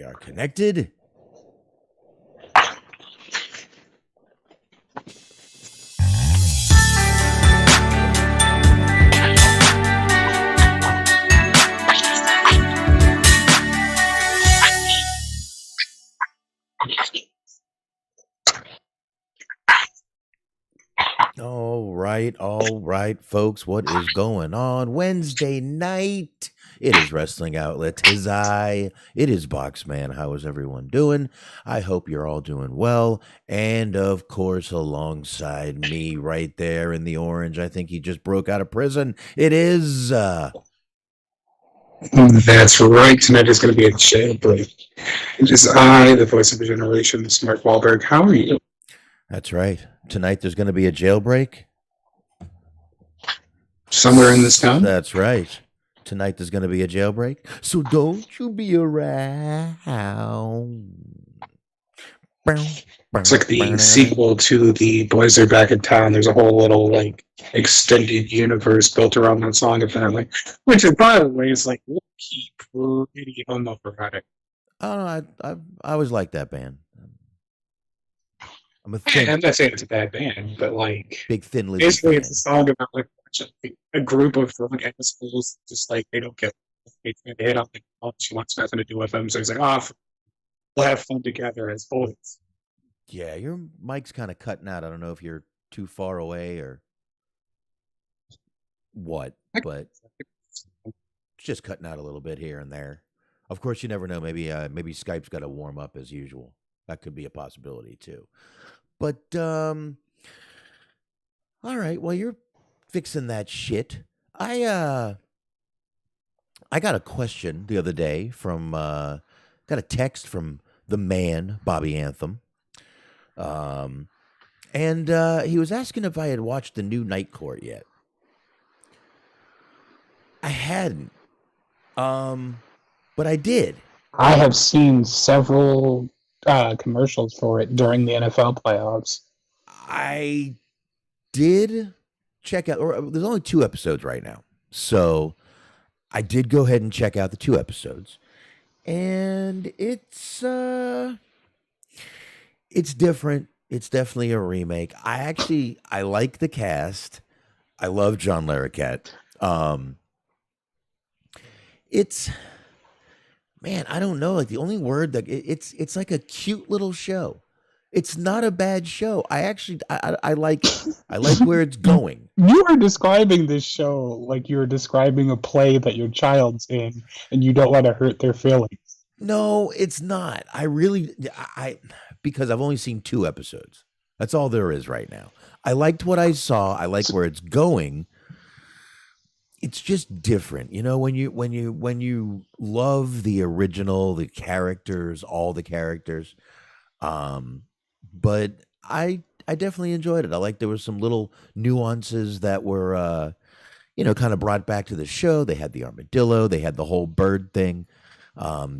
We are connected. All right, folks. What is going on? Wednesday night. It is Wrestling Outlet. 'Tis I. It is Boxman. How is everyone doing? I hope you're all doing well. And of course, alongside me right there in the orange, I think he just broke out of prison. It is That's right. Tonight is going to be a jailbreak. It is I, the voice of the generation, Smart Wahlberg. How are you? That's right. Tonight there's going to be a jailbreak. Somewhere in this town? That's right. Tonight there's going to be a jailbreak. So don't you be around. It's like the sequel to The Boys Are Back in Town. There's a whole little like extended universe built around that song, apparently. Which, by the way, is like keep pretty unoperatic. I always liked that band. I'm not saying it's a bad band, but like big thin lizard. Basically, it's a song about like a group of drunk assholes, just like they don't get they hit on like oh, she wants nothing to do with them, so he's like, oh, we'll have fun together as boys. Yeah, your mic's kind of cutting out. I don't know if you're too far away or what, but it's just cutting out a little bit here and there. Of course, you never know. Maybe Skype's got to warm up as usual. That could be a possibility too. But all right. Well, you're fixing that shit. I got a question the other day from got a text from the man Bobby Anthem. And he was asking if I had watched the new Night Court yet. I hadn't. But I did. I have seen several commercials for it during the NFL playoffs. I did check out, or there's only 2 episodes right now. So I did go ahead and check out the 2 episodes. And it's different. It's definitely a remake. I like the cast. I love John Larroquette. It's, man, I don't know. Like the only word that it's like a cute little show. It's not a bad show. I like where it's going. You are describing this show like you're describing a play that your child's in, and you don't want to hurt their feelings. No, it's not. Because I've only seen 2 episodes. That's all there is right now. I liked what I saw. I like where it's going. It's just different, you know. When you love the original, the characters, all the characters. But I definitely enjoyed it. I like there were some little nuances that were, kind of brought back to the show. They had the armadillo. They had the whole bird thing.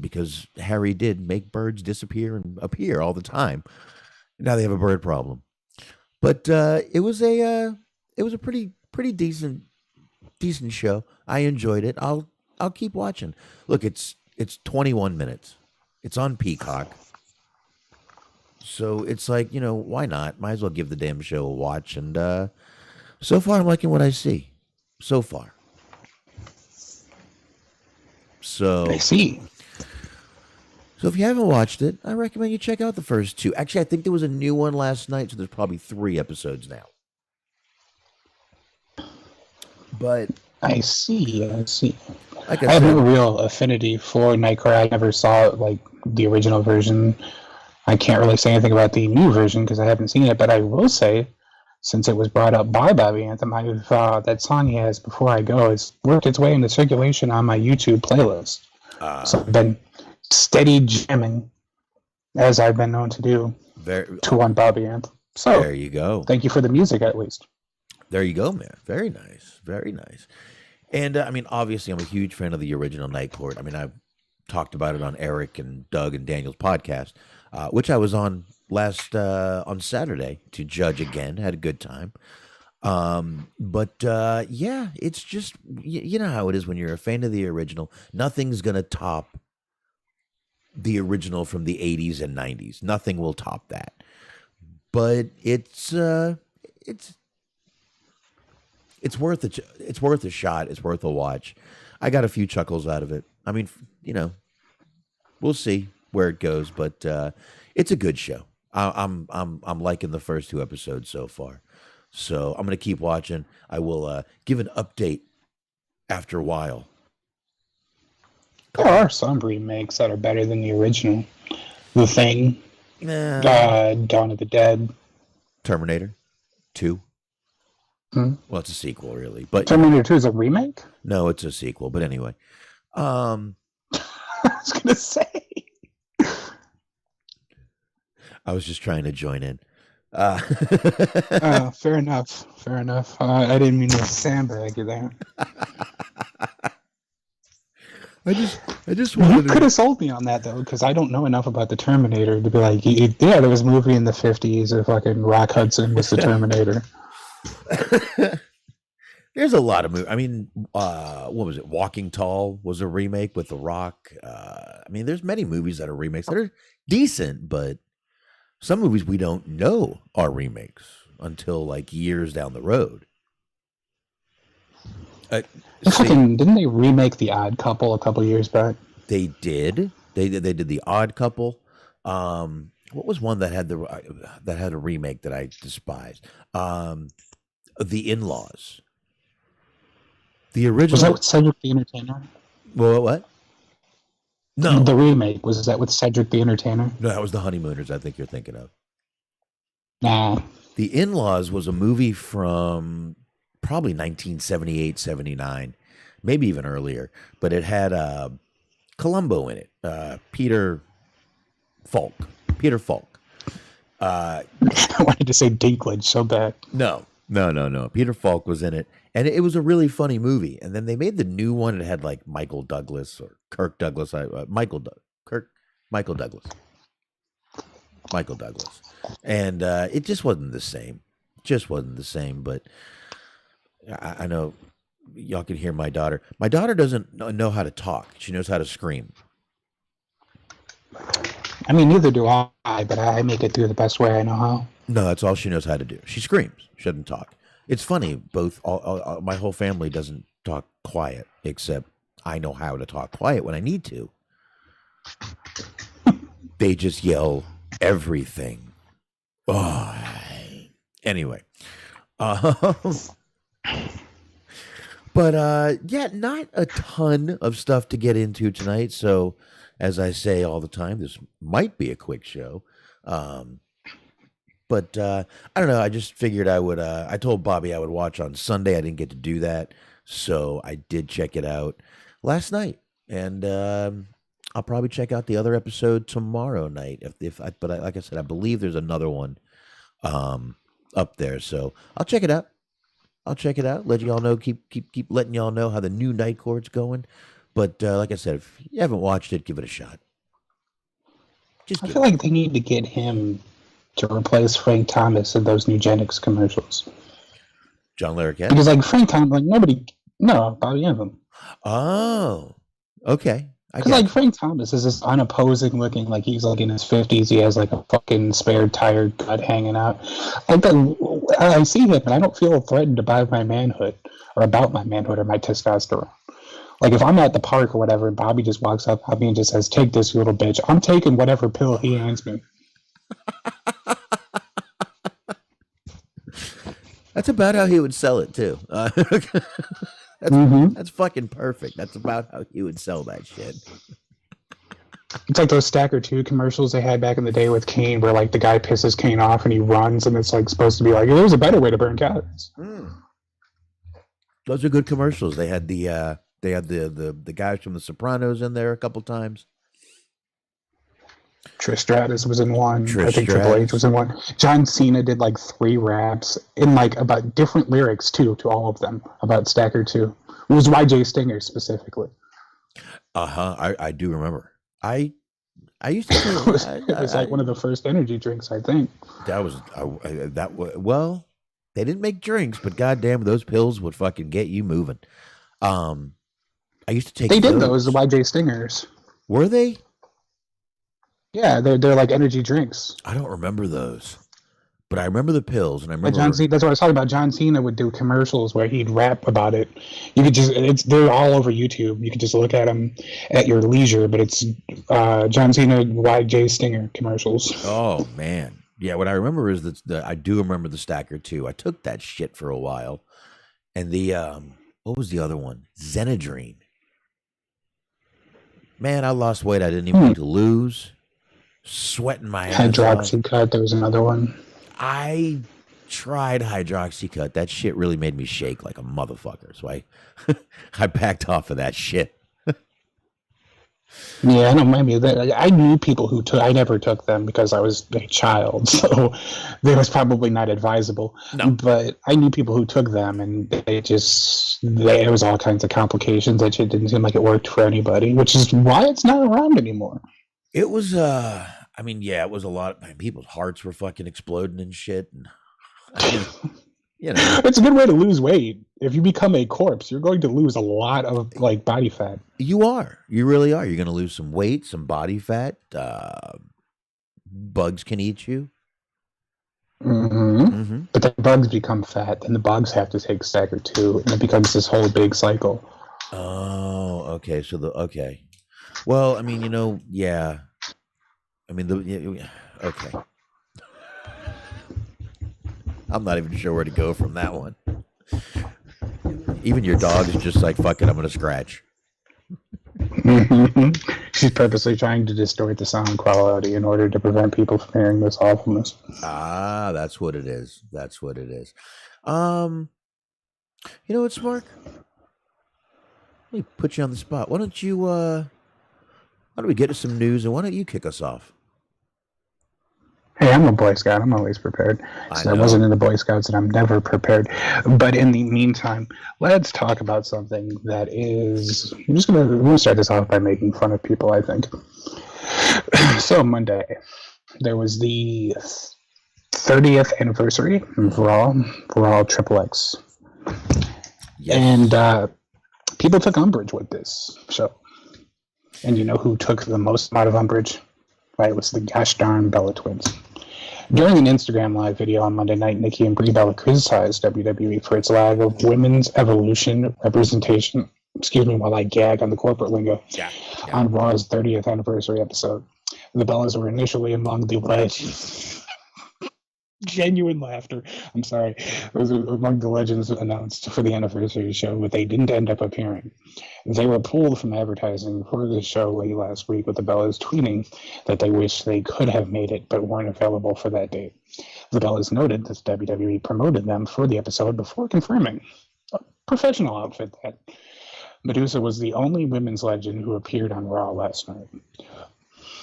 Because Harry did make birds disappear and appear all the time. Now they have a bird problem, but it was a pretty decent show. I enjoyed it. I'll keep watching. Look, it's 21 minutes. It's on Peacock, so it's like why not? Might as well give the damn show a watch. And so far, I'm liking what I see. So far. So I see. So if you haven't watched it, I recommend you check out the first 2. Actually, I think there was a new one last night, so there's probably 3 episodes now. But I see. Like I have no real affinity for Night Court. I never saw like the original version. I can't really say anything about the new version because I haven't seen it. But I will say, since it was brought up by Bobby Anthem, that song he has "Before I Go" has worked its way into circulation on my YouTube playlist. So I've been steady jamming, as I've been known to do, on Bobby Anthem. So there you go. Thank you for the music, at least. There you go, man. Very nice. Very nice. And obviously, I'm a huge fan of the original Night Court. I've talked about it on Eric and Doug and Daniel's podcast, which I was on on Saturday to judge again. Had a good time. But it's just you know how it is when you're a fan of the original. Nothing's gonna top the original from the 80s and 90s. Nothing will top that. But it's worth it's worth a shot. It's worth a watch. I got a few chuckles out of it. I mean, we'll see where it goes, but it's a good show. I'm liking the first 2 episodes so far. So I'm going to keep watching. I will give an update after a while. There are some remakes that are better than the original. The Thing, Dawn of the Dead, Terminator 2. Hmm? Well, it's a sequel, really, but Terminator 2 is a remake? no, it's a sequel. But anyway, I was going to say. I was just trying to join in. Fair enough. Fair enough. I didn't mean to sandbag you there. I just You wanted could to. have sold me on that, though, because I don't know enough about the Terminator to be like, yeah, there was a movie in the 50s of fucking Rock Hudson was the Terminator. There's a lot of movies. I mean, what was it? Walking Tall was a remake with The Rock. I mean, there's many movies that are remakes that are decent, but some movies we don't know are remakes until like years down the road. Didn't they remake The Odd Couple a couple years back? They did. They did The Odd Couple. What was one that had a remake that I despised? The In-Laws. The original. Was that with Cedric the Entertainer? What? No. The remake, was that with Cedric the Entertainer? No, that was The Honeymooners, I think you're thinking of. Nah. The In-Laws was a movie from probably 1978, 79, maybe even earlier, but it had Columbo in it, Peter Falk. I wanted to say Dinklage so bad. No. Peter Falk was in it, and it was a really funny movie. And then they made the new one. It had like Michael Douglas or Kirk Douglas. Michael Douglas. And it just wasn't the same. But I know y'all can hear my daughter. My daughter doesn't know how to talk. She knows how to scream. I mean, neither do I, but I make it through the best way I know how. No, that's all she knows how to do. She screams. She doesn't talk. It's funny. All my whole family doesn't talk quiet, except I know how to talk quiet when I need to. They just yell everything. Oh. Anyway. But yeah, not a ton of stuff to get into tonight. So, as I say all the time, this might be a quick show. But I don't know. I just figured I would. I told Bobby I would watch on Sunday. I didn't get to do that, so I did check it out last night, and I'll probably check out the other episode tomorrow night. Like I said, I believe there's another one up there, so I'll check it out. Let y'all know. Keep letting y'all know how the new Night Court's going. But like I said, if you haven't watched it, give it a shot. I feel like they need to get him to replace Frank Thomas in those Nugenics commercials. John Larroquette? Because like Frank Thomas, Bobby Anthem. Oh, okay. Because like Frank Thomas is this unopposing looking, like he's like in his 50s. He has like a fucking spare tire gut hanging out. I see him and I don't feel threatened by my manhood or about my manhood or my testosterone. Like if I'm at the park or whatever and Bobby just walks up at me and just says, "Take this, you little bitch," I'm taking whatever pill he hands me. That's about how he would sell it too. That's fucking perfect. That's about how he would sell that shit. It's like those Stacker 2 commercials they had back in the day with Kane, where like the guy pisses Kane off and he runs, and it's like supposed to be like, there's a better way to burn calories. Those are good commercials. They had the guys from The Sopranos in there a couple times. Trish Stratus was in one. I think Triple H was in one. John Cena did like 3 raps in like about different lyrics too, to all of them about Stacker 2. It was YJ Stinger specifically. I do remember. I used to. It was like one of the first energy drinks, I think. Well, they didn't make drinks, but goddamn, those pills would fucking get you moving. I used to take. They did those, the YJ Stingers. Were they? Yeah, they're like energy drinks. I don't remember those, but I remember the pills, and I John remember. Cena, that's what I was talking about. John Cena would do commercials where he'd rap about it. You could they're all over YouTube. You could just look at them at your leisure. But it's John Cena YJ Stinger commercials. Oh man, yeah. What I remember is that I do remember the Stacker 2. I took that shit for a while, and the what was the other one? Xenadrine. Man, I lost weight I didn't even need to lose. Sweating my ass off. Hydroxycut, there was another one. I tried hydroxycut. That shit really made me shake like a motherfucker. So I backed off of that shit. Yeah, I don't mind me that. I knew people who took. I never took them because I was a child, so it was probably not advisable. No. But I knew people who took them, and there was all kinds of complications. That shit didn't seem like it worked for anybody, which is why it's not around anymore. It was I mean, yeah, it was a lot. People's hearts were fucking exploding and shit. And I mean, you know, it's a good way to lose weight. If you become a corpse, you're going to lose a lot of like body fat. You really are. You're going to lose some weight, some body fat. Bugs can eat you. But then bugs become fat, and the bugs have to take Stacker 2, and it becomes this whole big cycle. Oh, okay. So okay. Well, I mean, yeah. I mean, okay. I'm not even sure where to go from that one. Even your dog is just like, fuck it, I'm going to scratch. She's purposely trying to distort the sound quality in order to prevent people from hearing this awfulness. Ah, that's what it is. That's what it is. You know what, Smark? Let me put you on the spot. Why don't we get to some news, and why don't you kick us off? Hey, I'm a Boy Scout. I'm always prepared. I wasn't in the Boy Scouts, and I'm never prepared. But in the meantime, let's talk about something that is... we're going to start this off by making fun of people, I think. So, Monday, there was the 30th anniversary of Raw XXX. Yes. And people took umbrage with this show. And you know who took the most amount of umbrage? Right, it was the gosh darn Bella Twins. During an Instagram live video on Monday night, Nikki and Brie Bella criticized WWE for its lack of women's evolution representation. Excuse me while I gag on the corporate lingo. Yeah. On Raw's 30th anniversary episode. The Bellas were initially among the legends. Genuine laughter. I'm sorry. It was among the legends announced for the anniversary show, but they didn't end up appearing. They were pulled from advertising for the show late last week, with the Bellas tweeting that they wish they could have made it, but weren't available for that date. The Bellas noted that WWE promoted them for the episode before confirming. A professional outfit, that. Medusa was the only women's legend who appeared on Raw last night.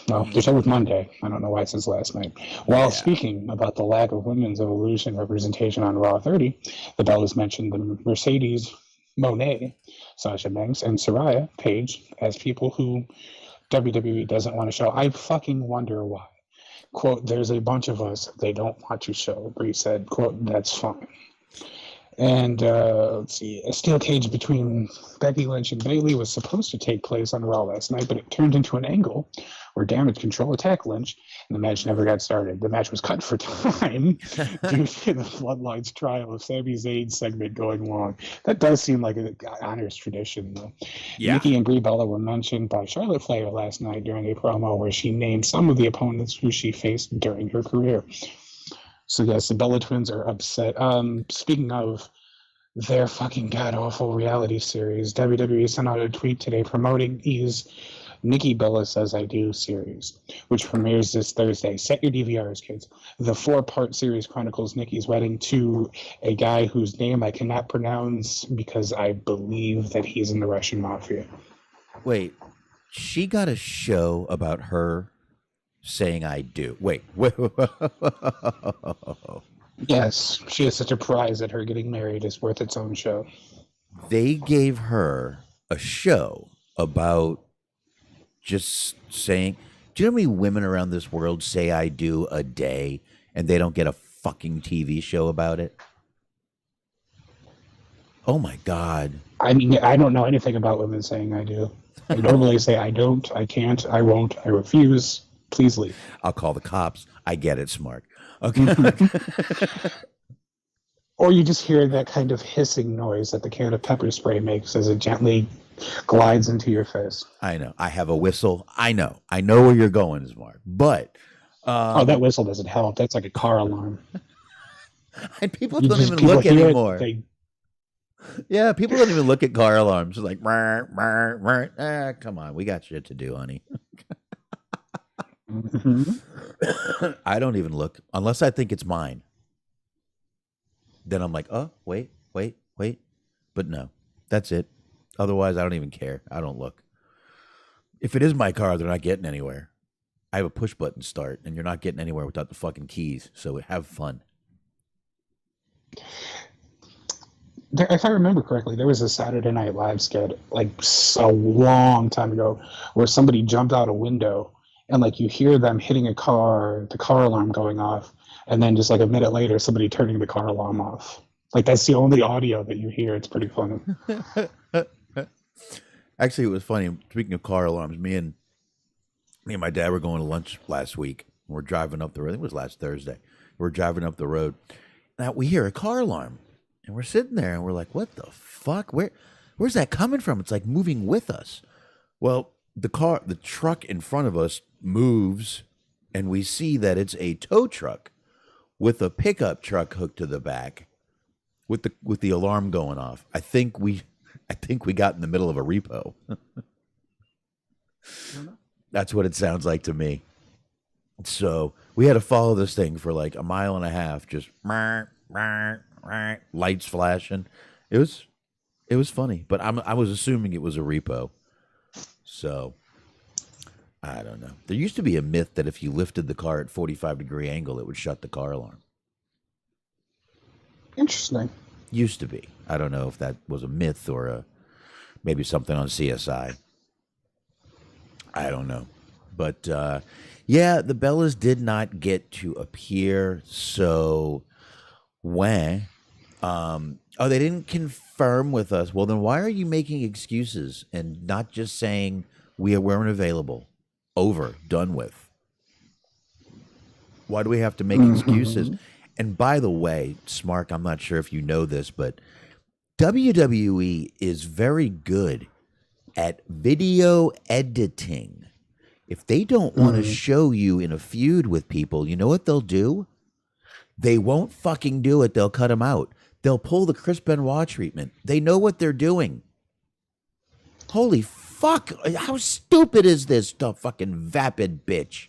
No, the show was Monday. I don't know why it says last night. While speaking about the lack of women's evolution representation on Raw 30, the Bellas mentioned the Mercedes Moné, Sasha Banks, and Saraya Page as people who WWE doesn't want to show. I fucking wonder why. Quote, there's a bunch of us they don't want to show, Brie said. Quote, that's fine. And let's see, a steel cage between Becky Lynch and Bayley was supposed to take place on Raw last night, but it turned into an angle where Damage Control attacked Lynch, and the match never got started. The match was cut for time due to the Bloodline's trial of Sami Zayn's segment going long. That does seem like an honors tradition, though. Yeah. Nikki and Brie Bella were mentioned by Charlotte Flair last night during a promo where she named some of the opponents who she faced during her career. So yes, the Bella Twins are upset. Speaking of their fucking god-awful reality series, WWE sent out a tweet today promoting E's Nikki Bella Says I Do series, which premieres this Thursday. Set your DVRs, kids. The 4-part series chronicles Nikki's wedding to a guy whose name I cannot pronounce because I believe that he's in the Russian mafia. Wait, she got a show about her saying I do. Wait. Yes, she has such a prize that her getting married is worth its own show. They gave her a show about just saying, do you know how many women around this world say I do a day and they don't get a fucking TV show about it? Oh my God. I mean, I don't know anything about women saying I do. I normally say I don't, I can't, I won't, I refuse. Please leave. I'll call the cops. I get it, Smart. Okay. Or you just hear that kind of hissing noise that the can of pepper spray makes as it gently glides into your face. I know. I have a whistle. I know where you're going, Smart. But That whistle doesn't help. That's like a car alarm. and people don't even look anymore. Yeah, people don't even look at car alarms. It's like, come on, we got shit to do, honey. Mm-hmm. I don't even look unless I think it's mine. Then I'm like, oh, wait. But no, that's it. Otherwise, I don't even care. I don't look. If it is my car, they're not getting anywhere. I have a push button start, and you're not getting anywhere without the fucking keys. So have fun. If I remember correctly, there was a Saturday Night Live skit like a long time ago where somebody jumped out a window and like you hear them hitting a car, the car alarm going off, and then just like a minute later, somebody turning the car alarm off. Like that's the only audio that you hear. It's pretty funny. Actually, it was funny. Speaking of car alarms, me and my dad were going to lunch last week. We're driving up the road. I think it was last Thursday. We're driving up the road. Now we hear a car alarm, and we're sitting there, and we're like, "What the fuck? Where's that coming from?" It's like moving with us. Well, the truck in front of us moves, and we see that it's a tow truck with a pickup truck hooked to the back, with the alarm going off. I think we got in the middle of a repo. That's what it sounds like to me. So we had to follow this thing for like a mile and a half, just lights flashing. It was funny, but I was assuming it was a repo. So I don't know. There used to be a myth that if you lifted the car at 45-degree angle, it would shut the car alarm. Interesting. Used to be. I don't know if that was a myth or maybe something on CSI. I don't know. But yeah, the Bellas did not get to appear. So when they didn't confirm with us. Well, then why are you making excuses and not just saying we weren't available? Over, done with. Why do we have to make excuses? And by the way, Smark, I'm not sure if you know this, but WWE is very good at video editing. If they don't want to show you in a feud with people, you know what they'll do? They won't fucking do it. They'll cut them out. They'll pull the Chris Benoit treatment. They know what they're doing. Holy fuck. How stupid is this fucking vapid bitch?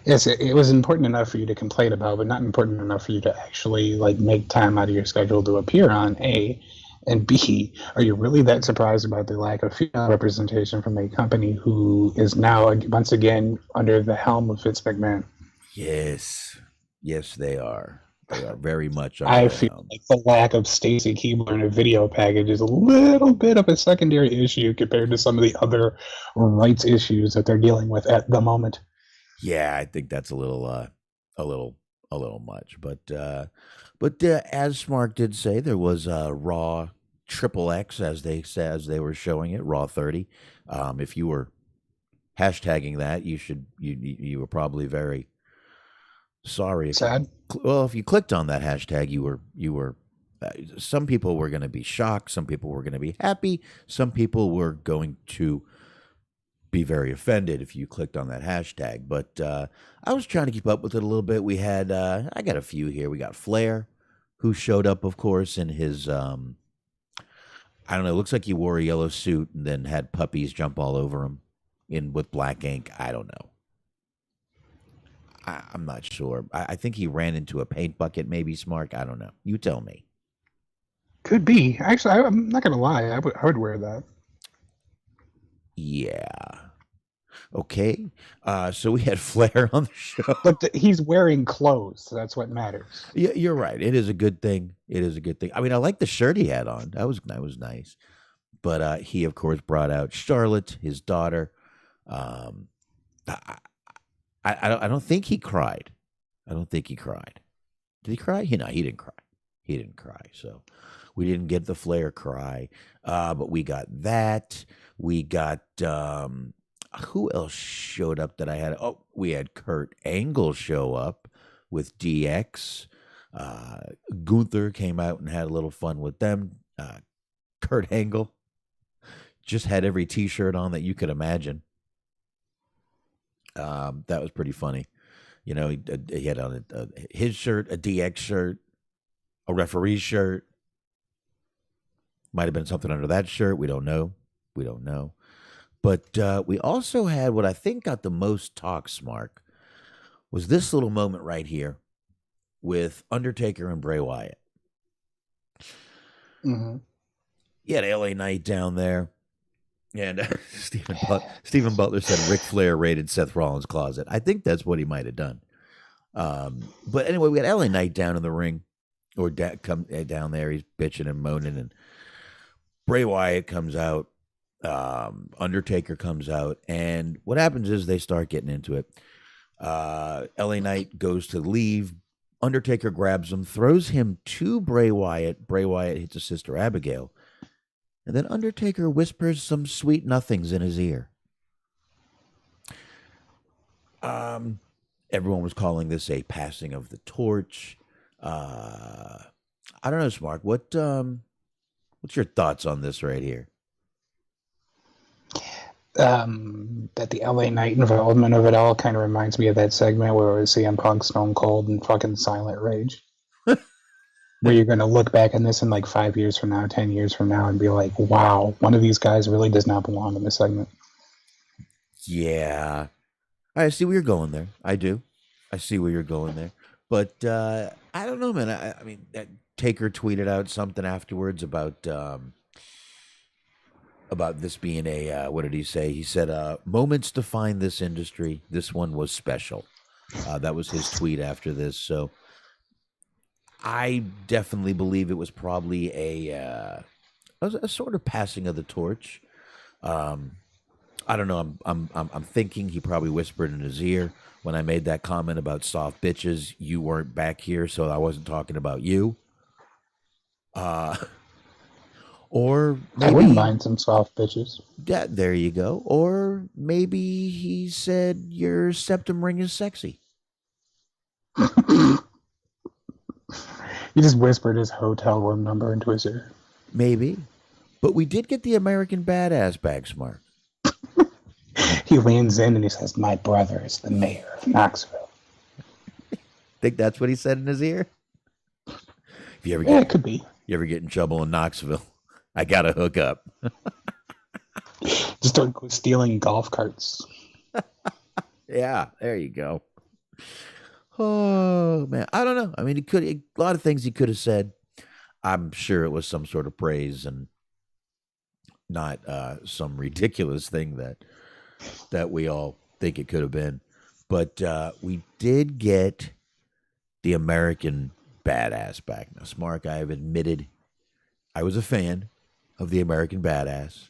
Yes, it was important enough for you to complain about, but not important enough for you to actually like make time out of your schedule to appear on, A. And B, are you really that surprised about the lack of female representation from a company who is now once again under the helm of Vince McMahon? Yes, they are. They are very much. I feel like the lack of Stacy Keibler in a video package is a little bit of a secondary issue compared to some of the other rights issues that they're dealing with at the moment. Yeah, I think that's a little much. But as Smark did say, there was Raw XXX as they were showing it, Raw 30. If you were hashtagging that, you were probably very sorry. Sad. If you clicked on that hashtag, you were. Some people were going to be shocked. Some people were going to be happy. Some people were going to be very offended if you clicked on that hashtag. But I was trying to keep up with it a little bit. We had I got a few here. We got Flair, who showed up, of course, in his I don't know. It looks like he wore a yellow suit and then had puppies jump all over him with black ink. I don't know. I'm not sure. I think he ran into a paint bucket, maybe, Smark. I don't know. You tell me. Could be. Actually, I'm not going to lie. I would wear that. Yeah. Okay. So we had Flair on the show. But he's wearing clothes. So that's what matters. Yeah, you're right. It is a good thing. I mean, I like the shirt he had on. That was nice. But he, of course, brought out Charlotte, his daughter. I don't think he cried. Did he cry? He didn't cry. He didn't cry. So we didn't get the Flair cry. But we got that. We got Who else showed up that I had? Oh, we had Kurt Angle show up with DX. Gunther came out and had a little fun with them. Kurt Angle just had every T-shirt on that you could imagine. That was pretty funny. You know, he had on his shirt, a DX shirt, a referee shirt. Might have been something under that shirt. We don't know. But we also had what I think got the most talk, Smark, was this little moment right here with Undertaker and Bray Wyatt. Mm-hmm. You had LA Knight down there. And Stephen Butler said Ric Flair raided Seth Rollins' closet. I think that's what he might have done. But anyway, we had LA Knight down in the ring, or come down there. He's bitching and moaning, and Bray Wyatt comes out. Undertaker comes out, and what happens is they start getting into it. LA Knight goes to leave. Undertaker grabs him, throws him to Bray Wyatt. Bray Wyatt hits his sister Abigail. And then Undertaker whispers some sweet nothings in his ear. Everyone was calling this a passing of the torch. I don't know, Smark. What's your thoughts on this right here? That the LA Knight involvement of it all kind of reminds me of that segment where it was CM Punk, Stone Cold, and fucking Silent Rage. Where you're going to look back on this in like 5 years from now, 10 years from now, and be like, wow, one of these guys really does not belong in this segment. Yeah. I see where you're going there. I do. I see where you're going there. But I don't know, man. I mean, Taker tweeted out something afterwards about this being a, what did he say? He said, moments define this industry. This one was special. That was his tweet after this. So I definitely believe it was probably a sort of passing of the torch. I don't know. I'm thinking he probably whispered in his ear when I made that comment about soft bitches. You weren't back here, so I wasn't talking about you. Or maybe, I wouldn't mind some soft bitches. Yeah, there you go. Or maybe he said your septum ring is sexy. He just whispered his hotel room number into his ear. Maybe. But we did get the American Badass back, Smart. He leans in and he says, my brother is the mayor of Knoxville. Think that's what he said in his ear? If you ever it could be. You ever get in trouble in Knoxville, I got to hook up. Just start stealing golf carts. Yeah, there you go. Oh, man. I don't know. I mean, a lot of things he could have said. I'm sure it was some sort of praise and not some ridiculous thing that we all think it could have been. But we did get the American Badass back. Now, Smark, I have admitted I was a fan of the American Badass.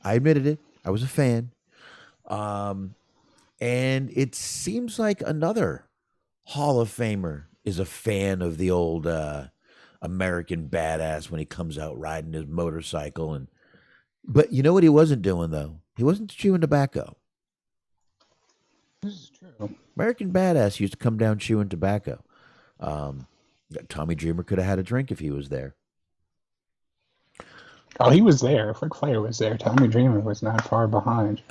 I admitted it. I was a fan. And it seems like another Hall of Famer is a fan of the old American Badass when he comes out riding his motorcycle. But you know what he wasn't doing, though? He wasn't chewing tobacco. This is true. American Badass used to come down chewing tobacco. Tommy Dreamer could have had a drink if he was there. Oh, he was there. If Ric Flair was there, Tommy Dreamer was not far behind.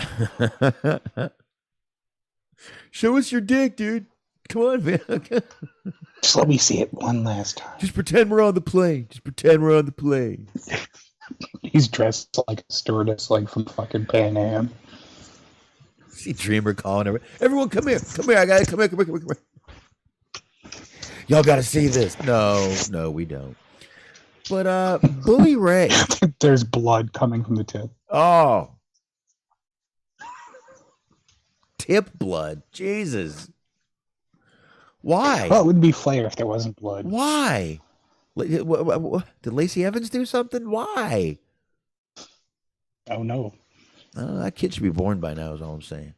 Show us your dick, dude. Come on, man. Just let me see it one last time. Just pretend we're on the plane. He's dressed like a stewardess, like from fucking Pan Am. See Dreamer calling everyone, come here. I got it. Come here. Y'all got to see this. No, we don't. But Bully Ray. There's blood coming from the tip. Oh. Tip blood. Jesus. Why? Well, it wouldn't be Flair if there wasn't blood. Why? Did Lacey Evans do something? Why? Oh, no. That kid should be born by now is all I'm saying.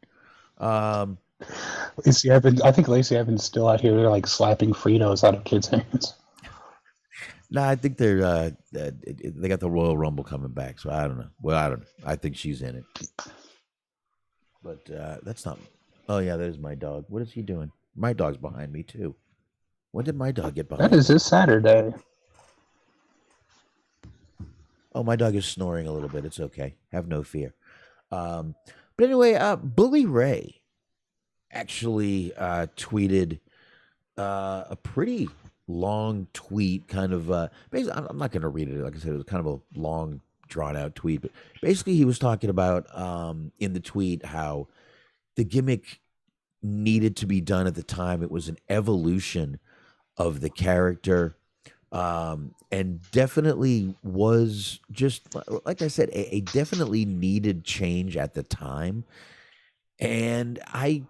Lacey Evans, I think Lacey Evans is still out here like slapping Fritos out of kids' hands. No, I think they got the Royal Rumble coming back, so I don't know. Well, I don't know. I think she's in it, but that's not. Oh yeah, there's my dog. What is he doing? My dog's behind me too. When did my dog get behind That is me? this Saturday. Oh, my dog is snoring a little bit. It's okay. Have no fear. But anyway, Bully Ray actually tweeted a pretty long tweet, kind of. Basically, I'm not going to read it. Like I said, it was kind of a long, drawn out tweet. But basically, he was talking about in the tweet how the gimmick needed to be done at the time. It was an evolution of the character. And definitely was just like I said, a definitely needed change at the time. And I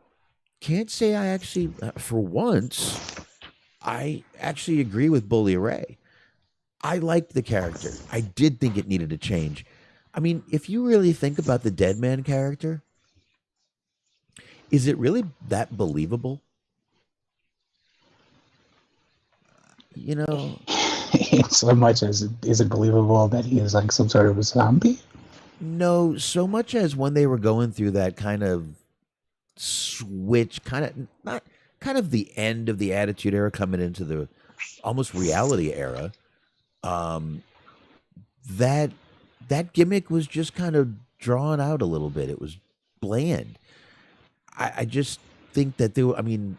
can't say I actually, for once, I actually agree with Bully Ray. I liked the character. I did think it needed a change. I mean, if you really think about the Deadman character, is it really that believable? You know, So much as is it believable that he is like some sort of a zombie? no, so much as when they were going through that kind of switch, kind of not kind of the end of the Attitude Era coming into the almost reality era. That that gimmick was just kind of drawn out a little bit. It was bland. I just think that there. I mean,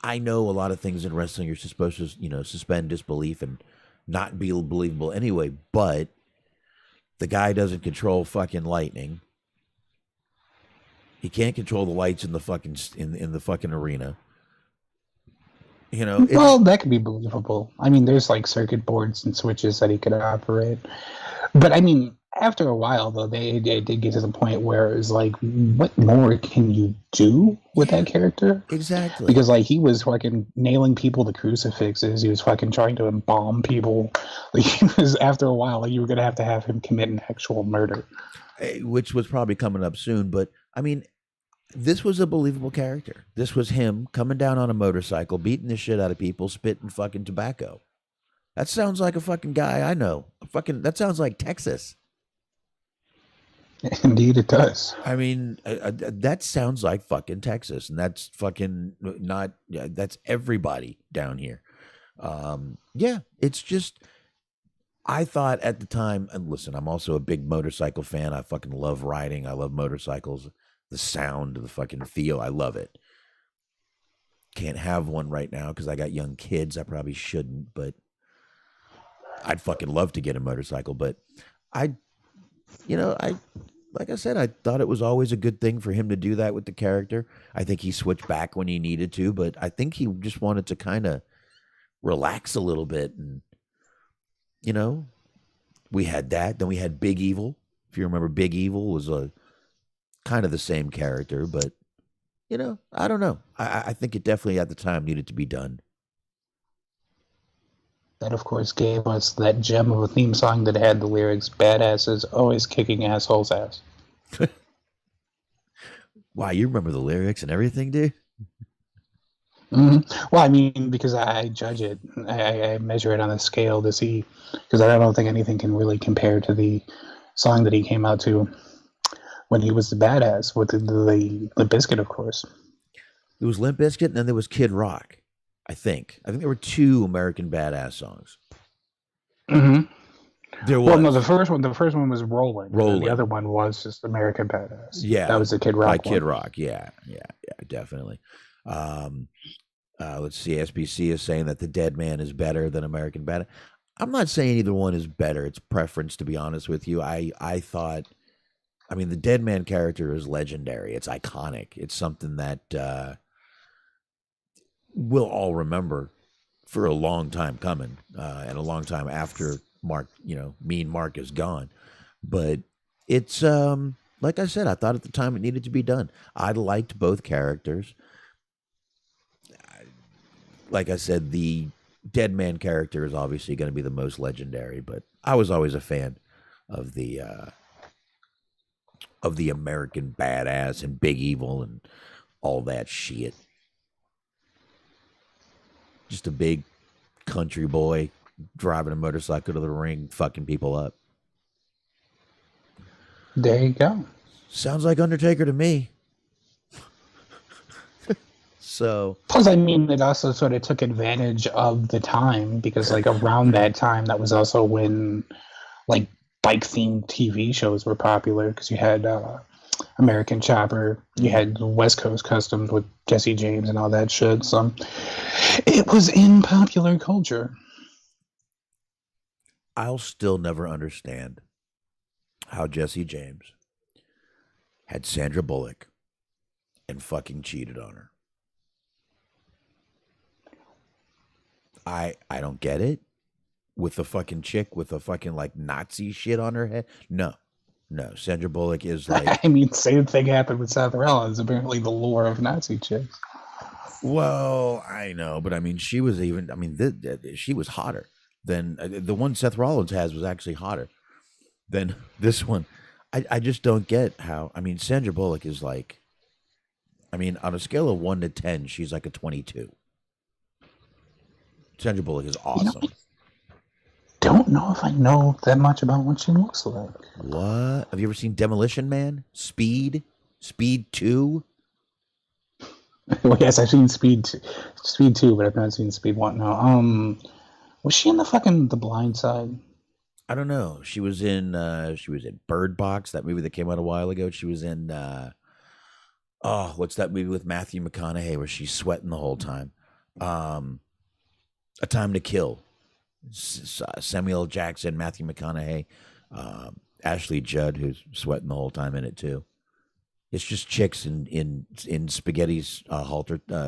I know a lot of things in wrestling you're supposed to, suspend disbelief and not be believable anyway, but the guy doesn't control fucking lightning. He can't control the lights in the fucking in the fucking arena. Well, that could be believable. I mean, there's like circuit boards and switches that he could operate. But I mean, after a while, though, they did get to the point where it was like, what more can you do with that character? Exactly. Because like he was fucking nailing people to crucifixes. He was fucking trying to embalm people. Like he was after a while, like you were gonna have to have him commit an actual murder, which was probably coming up soon. But I mean, this was a believable character. This was him coming down on a motorcycle, beating the shit out of people, spitting fucking tobacco. That sounds like a fucking guy I know. That sounds like Texas. Indeed, it does. I mean, that sounds like fucking Texas, and that's fucking not. Yeah, that's everybody down here. Yeah, it's just. I thought at the time, and listen, I'm also a big motorcycle fan. I fucking love riding. I love motorcycles. The sound, the fucking feel, I love it. Can't have one right now because I got young kids. I probably shouldn't, but I'd fucking love to get a motorcycle. But I like I said, I thought it was always a good thing for him to do that with the character. I think he switched back when he needed to, but I think he just wanted to kind of relax a little bit. And, we had that. Then we had Big Evil. If you remember, Big Evil was a kind of the same character, but, I don't know. I think it definitely at the time needed to be done. That, of course, gave us that gem of a theme song that had the lyrics, badasses always kicking assholes' ass. Wow, you remember the lyrics and everything, dude? Mm-hmm. Well, I mean, because I judge it. I measure it on a scale to see, because I don't think anything can really compare to the song that he came out to when he was the badass with the Biscuit, of course. There was Limp Bizkit, and then there was Kid Rock. I think there were two American Badass songs. Mm-hmm. There was. Well, no, the first one was Rolling. Rolling. The other one was just American Badass. Yeah, that was the Kid Rock. By Kid Rock, yeah, definitely. Let's see. SBC is saying that the Deadman is better than American Badass. I'm not saying either one is better. It's preference, to be honest with you. I thought. I mean, the Deadman character is legendary. It's iconic. It's something that we'll all remember for a long time coming, and a long time after Mark, Mean Mark is gone. But it's like I said, I thought at the time it needed to be done. I liked both characters. Like I said, the Deadman character is obviously going to be the most legendary, but I was always a fan of the American Badass and Big Evil and all that shit. Just a big country boy driving a motorcycle to the ring, fucking people up. There you go. Sounds like Undertaker to me. So plus, I mean, it also sort of took advantage of the time because, like, around that time, that was also when, like, bike-themed TV shows were popular because you had American Chopper, you had West Coast Customs with Jesse James and all that shit. So it was in popular culture. I'll still never understand how Jesse James had Sandra Bullock and fucking cheated on her. I don't get it. With the fucking chick with the fucking like Nazi shit on her head. No. Sandra Bullock is like. I mean, same thing happened with Seth Rollins. Apparently, the lore of Nazi chicks. Well, I know, but I mean, she was even. I mean, she was hotter than the one Seth Rollins has was actually hotter than this one. I just don't get how. I mean, Sandra Bullock is like. I mean, on a scale of 1 to 10, she's like a 22. Sandra Bullock is awesome. You know, don't know if I know that much about what she looks like. What? Have you ever seen Demolition Man? Speed 2? Well, yes, I've seen Speed 2, but I've not seen Speed 1. No. Was she in the Blind Side? I don't know. She was in Bird Box, that movie that came out a while ago. She was in what's that movie with Matthew McConaughey where she's sweating the whole time? A Time to Kill. Samuel Jackson, Matthew McConaughey, Ashley Judd, who's sweating the whole time in it too. It's just chicks in spaghetti's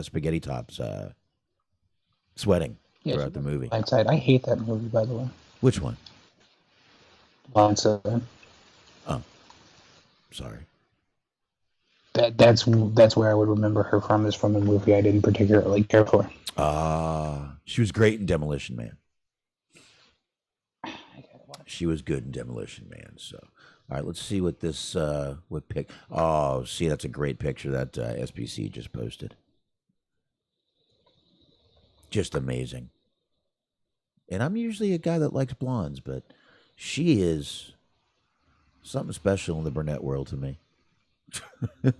spaghetti tops, sweating throughout the movie. Blind Side. I hate that movie, by the way. Which one? Blind Side. Oh, sorry. That's where I would remember her from, is from a movie I didn't particularly care for. She was great in Demolition Man. She was good in Demolition Man. So, all right, let's see what this what pic. Oh, see, that's a great picture that SBC just posted. Just amazing. And I'm usually a guy that likes blondes, but she is something special in the brunette world to me. It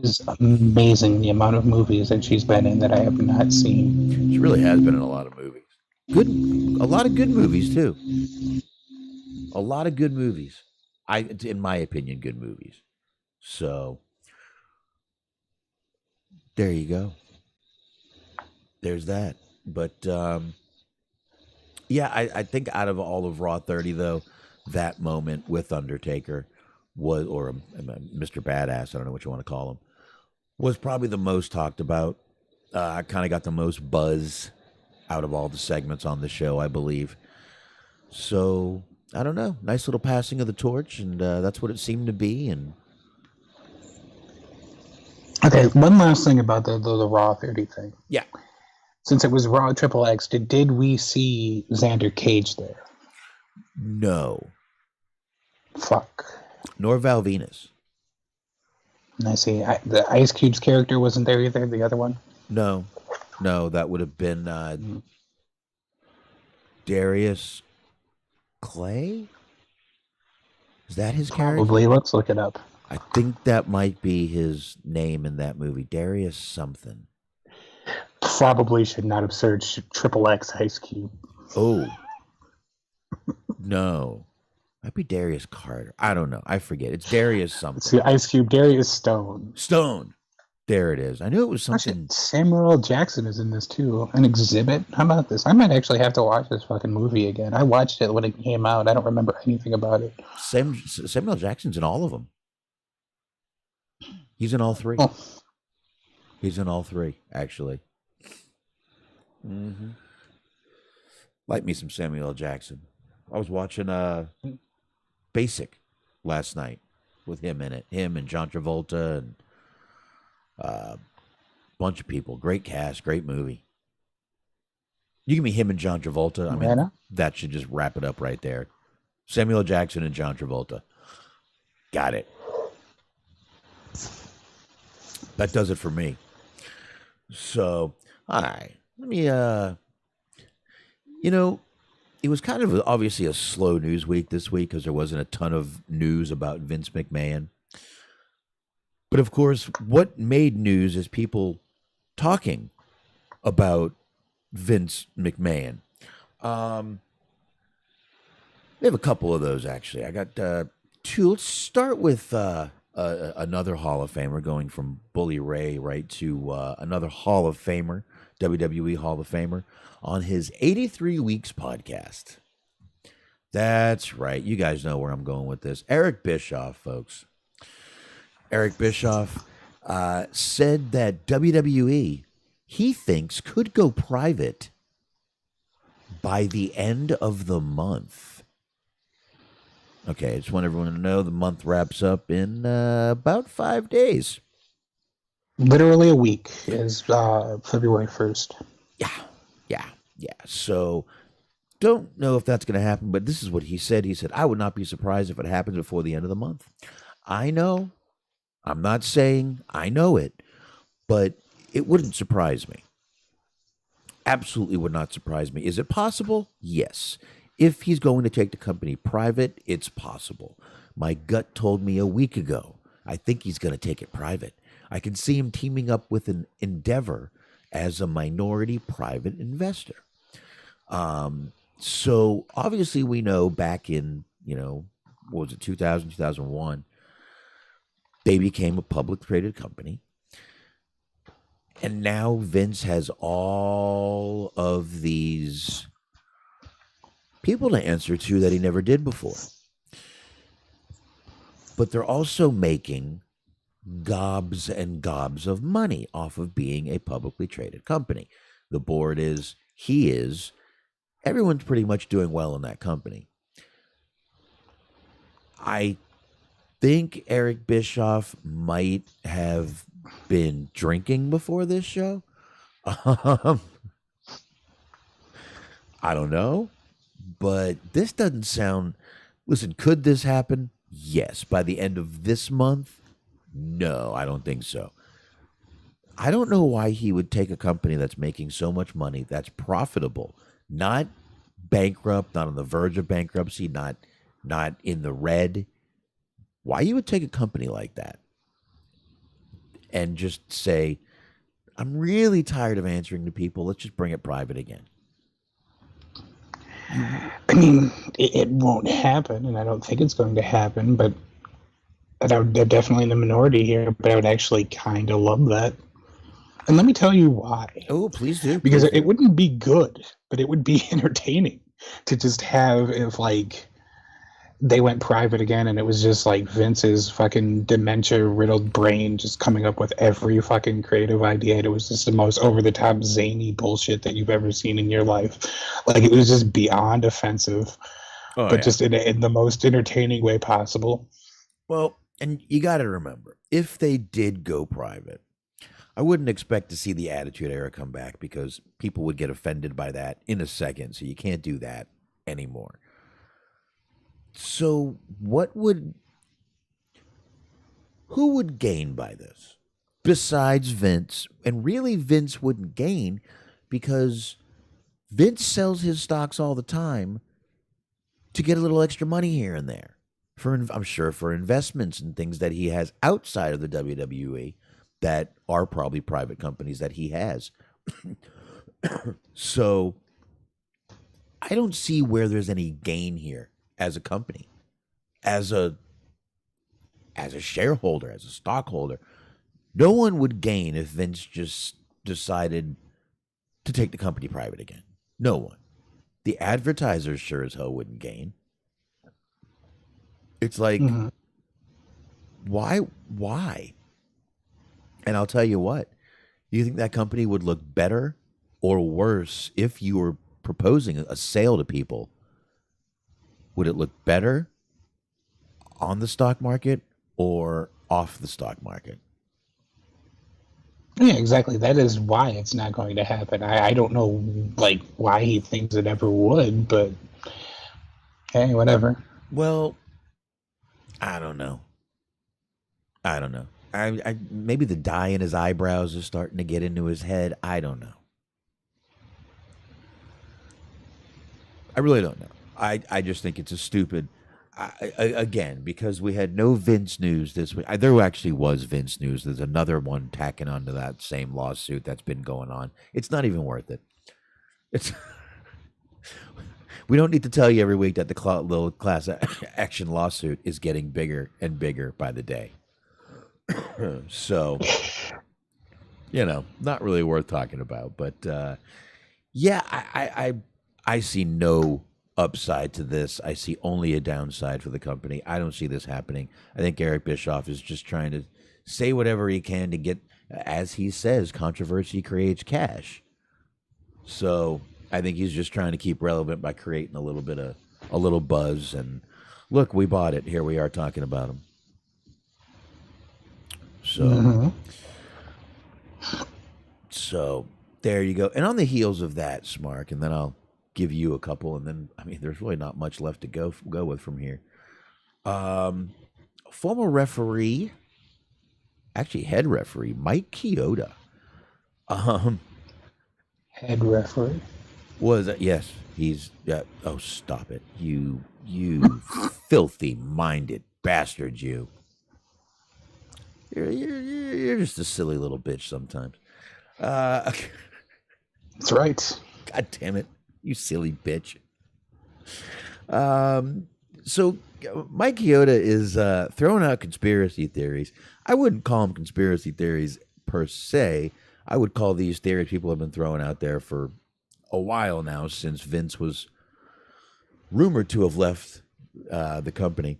is amazing the amount of movies that she's been in that I have not seen. She really has been in a lot of movies. A lot of good movies too. A lot of good movies. In my opinion, good movies. So there you go. There's that. But yeah, I think out of all of Raw 30 though, that moment with Undertaker was, or Mr. Badass, I don't know what you want to call him, was probably the most talked about. I kind of got the most buzz out of all the segments on the show, I believe. So I don't know. Nice little passing of the torch, and that's what it seemed to be. And okay, one last thing about the Raw 30 thing. Yeah. Since it was Raw Triple X, did we see Xander Cage there? No. Fuck. Nor Val Venus. And I see. The Ice Cube's character wasn't there either, the other one? No, that would have been Darius Clay? Is that his character? Probably. Let's look it up. I think that might be his name in that movie. Darius something. Probably should not have searched Triple X Ice Cube. Oh. No. Might be Darius Carter. I don't know. I forget. It's Darius something. See, Ice Cube, Darius Stone. Stone. There it is. I knew it was something. Actually, Samuel L. Jackson is in this too. An exhibit. How about this? I might actually have to watch this fucking movie again. I watched it when it came out. I don't remember anything about it. Samuel L. Jackson's in all of them. He's in all three. Oh. He's in all three, actually. Mm-hmm. Like me some Samuel L. Jackson. I was watching Basic last night with him in it. Him and John Travolta and a bunch of people. Great cast, great movie. You give me him and John Travolta. I mean, that should just wrap it up right there. Samuel L. Jackson and John Travolta. Got it. That does it for me. So, all right. Let me, it was kind of obviously a slow news week this week because there wasn't a ton of news about Vince McMahon. But of course, what made news is people talking about Vince McMahon. We have a couple of those actually. I got two. Let's start with another Hall of Famer, going from Bully Ray right to another Hall of Famer, WWE Hall of Famer, on his 83 Weeks podcast. That's right. You guys know where I'm going with this. Eric Bischoff, folks. Eric Bischoff said that WWE, he thinks, could go private by the end of the month. Okay, I just want everyone to know the month wraps up in about 5 days. Literally a week is February 1st. Yeah. So don't know if that's going to happen, but this is what he said. He said, I would not be surprised if it happens before the end of the month. I know. I'm not saying I know it, but it wouldn't surprise me. Absolutely would not surprise me. Is it possible? Yes. If he's going to take the company private, it's possible. My gut told me a week ago, I think he's going to take it private. I can see him teaming up with an Endeavor as a minority private investor. So obviously we know back in, what was it, 2000, 2001, they became a public traded company. And now Vince has all of these people to answer to that he never did before. But they're also making gobs and gobs of money off of being a publicly traded company. The board is, he is, everyone's pretty much doing well in that company. I think Eric Bischoff might have been drinking before this show. I don't know, but this doesn't sound. Listen, could this happen? Yes. By the end of this month? No, I don't think so. I don't know why he would take a company that's making so much money, that's profitable, not bankrupt, not on the verge of bankruptcy, not in the red. Why you would take a company like that and just say, I'm really tired of answering to people. Let's just bring it private again. I mean, it won't happen, and I don't think it's going to happen, but they're definitely in the minority here, but I would actually kind of love that. And let me tell you why. Oh, please do. Because it wouldn't be good, but it would be entertaining to just have, if like they went private again and it was just like Vince's fucking dementia-riddled brain just coming up with every fucking creative idea. And it was just the most over-the-top zany bullshit that you've ever seen in your life. Like, it was just beyond offensive, just in the most entertaining way possible. Well, and you got to remember, if they did go private, I wouldn't expect to see the Attitude Era come back because people would get offended by that in a second. So you can't do that anymore. So who would gain by this besides Vince? And really Vince wouldn't gain because Vince sells his stocks all the time to get a little extra money here and there. I'm sure for investments and things that he has outside of the WWE that are probably private companies that he has. So I don't see where there's any gain here as a company, as a shareholder, as a stockholder. No one would gain if Vince just decided to take the company private again. No one. The advertisers sure as hell wouldn't gain. It's like, why? And I'll tell you what, you think that company would look better or worse if you were proposing a sale to people? Would it look better on the stock market or off the stock market? Yeah, exactly. That is why it's not going to happen. I don't know, like, why he thinks it ever would, but hey, whatever. Well, I don't know. I maybe the dye in his eyebrows is starting to get into his head. I don't know. I really don't know. I just think it's a stupid. Again, because we had no Vince news this week. There actually was Vince news. There's another one tacking onto that same lawsuit that's been going on. It's not even worth it. It's we don't need to tell you every week that the little class action lawsuit is getting bigger and bigger by the day. So, not really worth talking about. But yeah, I see no upside to this. I see only a downside for the company. I don't see this happening. I think Eric Bischoff is just trying to say whatever he can to get, as he says, controversy creates cash. So I think he's just trying to keep relevant by creating a little buzz. And look, we bought it. Here we are talking about him. So, so there you go. And on the heels of that, Smark, and then I'll give you a couple, and then there's really not much left to go with from here. Former referee, actually head referee, Mike Chioda. Head referee was yes, he's oh, stop it, you filthy minded bastard, you. You're just a silly little bitch sometimes. That's right. God damn it. You silly bitch. So Mike Chioda is throwing out conspiracy theories. I wouldn't call them conspiracy theories per se. I would call these theories people have been throwing out there for a while now, since Vince was rumored to have left the company.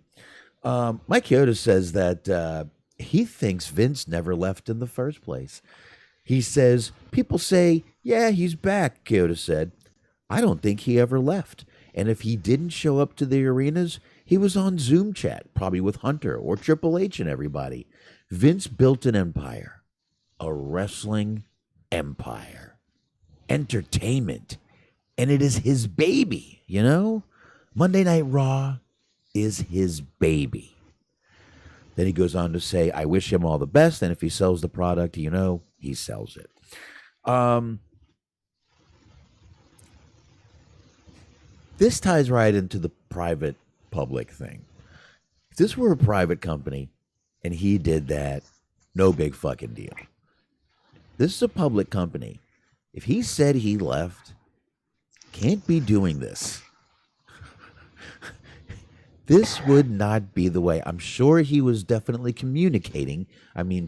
Mike Chioda says that he thinks Vince never left in the first place. He says, people say, yeah, he's back, Chioda said. I don't think he ever left. And if he didn't show up to the arenas, he was on Zoom chat, probably with Hunter or Triple H and everybody. Vince built an empire, a wrestling empire, entertainment, and it is his baby, Monday Night Raw is his baby. Then he goes on to say, I wish him all the best, and if he sells the product, he sells it. This ties right into the private public thing. If this were a private company and he did that, no big fucking deal. This is a public company. If he said he left, can't be doing this. This would not be the way. I'm sure he was definitely communicating.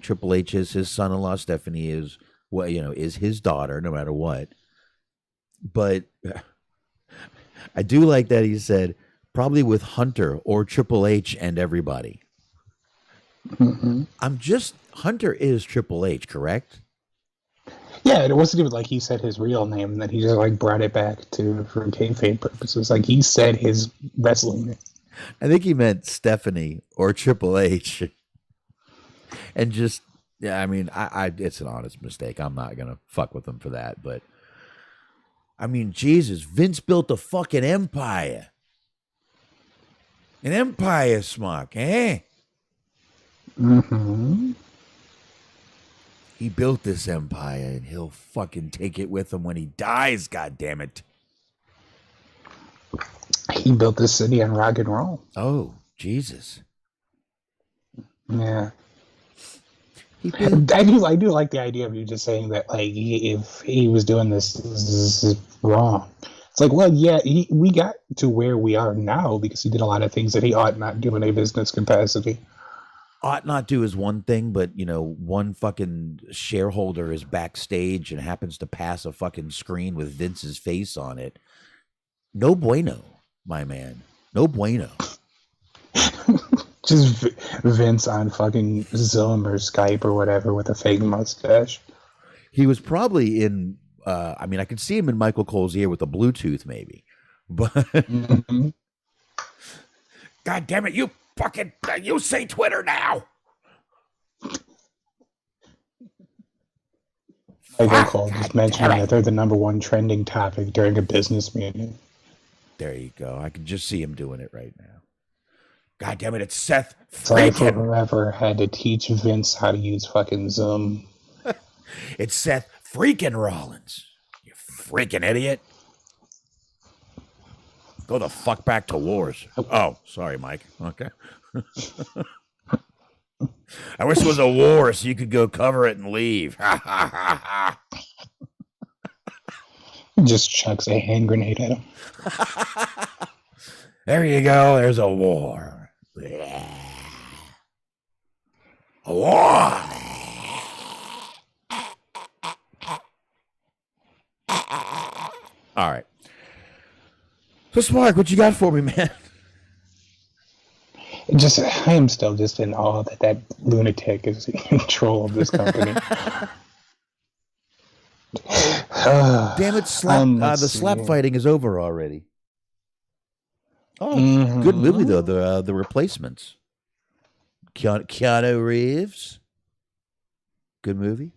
Triple H is his son-in-law. Stephanie is, is his daughter, no matter what. But I do like that he said, probably with Hunter or Triple H and everybody. Mm-hmm. Hunter is Triple H, correct? Yeah, it wasn't even like he said his real name, and then he just brought it back for kayfabe purposes. He said his wrestling name. I think he meant Stephanie or Triple H. And just, it's an honest mistake. I'm not going to fuck with him for that. But, Jesus, Vince built a fucking empire. An empire, Smark, eh? Mm-hmm. He built this empire, and he'll fucking take it with him when he dies, goddammit. He built this city on rock and roll. Oh, Jesus. Yeah. I do like the idea of you just saying that, if he was doing this is wrong. It's we got to where we are now because he did a lot of things that he ought not do in a business capacity. Ought not do is one thing, but, one fucking shareholder is backstage and happens to pass a fucking screen with Vince's face on it. No bueno, my man. No bueno. Just Vince on fucking Zoom or Skype or whatever with a fake mustache. He was probably in, I could see him in Michael Cole's ear with a Bluetooth maybe. But, mm-hmm. God damn it, you say Twitter now. Michael Cole just mentioning that they're the number one trending topic during a business meeting. There you go. I can just see him doing it right now. God damn it, it's Seth Sorry freaking. for whoever had to teach Vince how to use fucking Zoom. It's Seth freaking Rollins. You freaking idiot. Go the fuck back to wars. Oh, sorry, Mike. Okay. I wish it was a war so you could go cover it and leave. Just chucks a hand grenade at him. There you go. There's a war. A war. All right. So, Smark, what you got for me, man? I am still just in awe that lunatic is in control of this company. Damn it, the slap fighting is over already. Oh, good movie, though, the Replacements. Keanu Reeves. Good movie.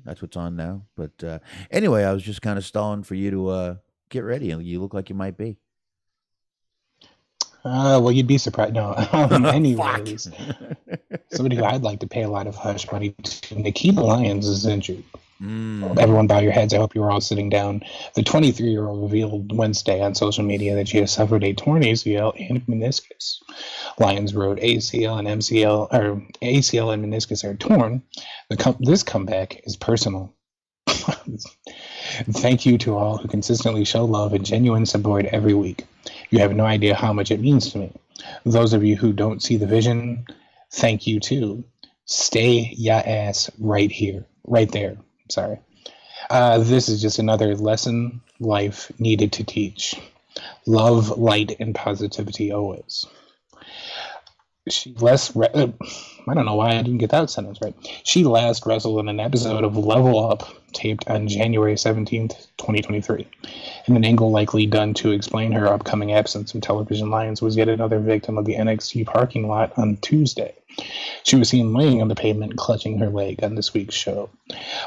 That's what's on now. But anyway, I was just kind of stalling for you to get ready. You look like you might be. Well, you'd be surprised. No. Anyways, somebody who I'd like to pay a lot of hush money to, Nikkita Lyons, is injured. Everyone bow your heads. I hope you were all sitting down. The 23-year-old revealed Wednesday on social media that she has suffered a torn ACL and meniscus. Lyons wrote ACL and meniscus are torn. This comeback is personal. Thank you to all who consistently show love and genuine support every week. You have no idea how much it means to me. Those of you who don't see the vision, thank you too. Stay ya ass right there. Sorry. This is just another lesson life needed to teach. Love, light, and positivity always. I don't know why I didn't get that sentence right. She last wrestled in an episode of Level Up, taped on January 17th, 2023. In an angle likely done to explain her upcoming absence from television, Lyons was yet another victim of the NXT parking lot on Tuesday. She was seen laying on the pavement, clutching her leg on this week's show.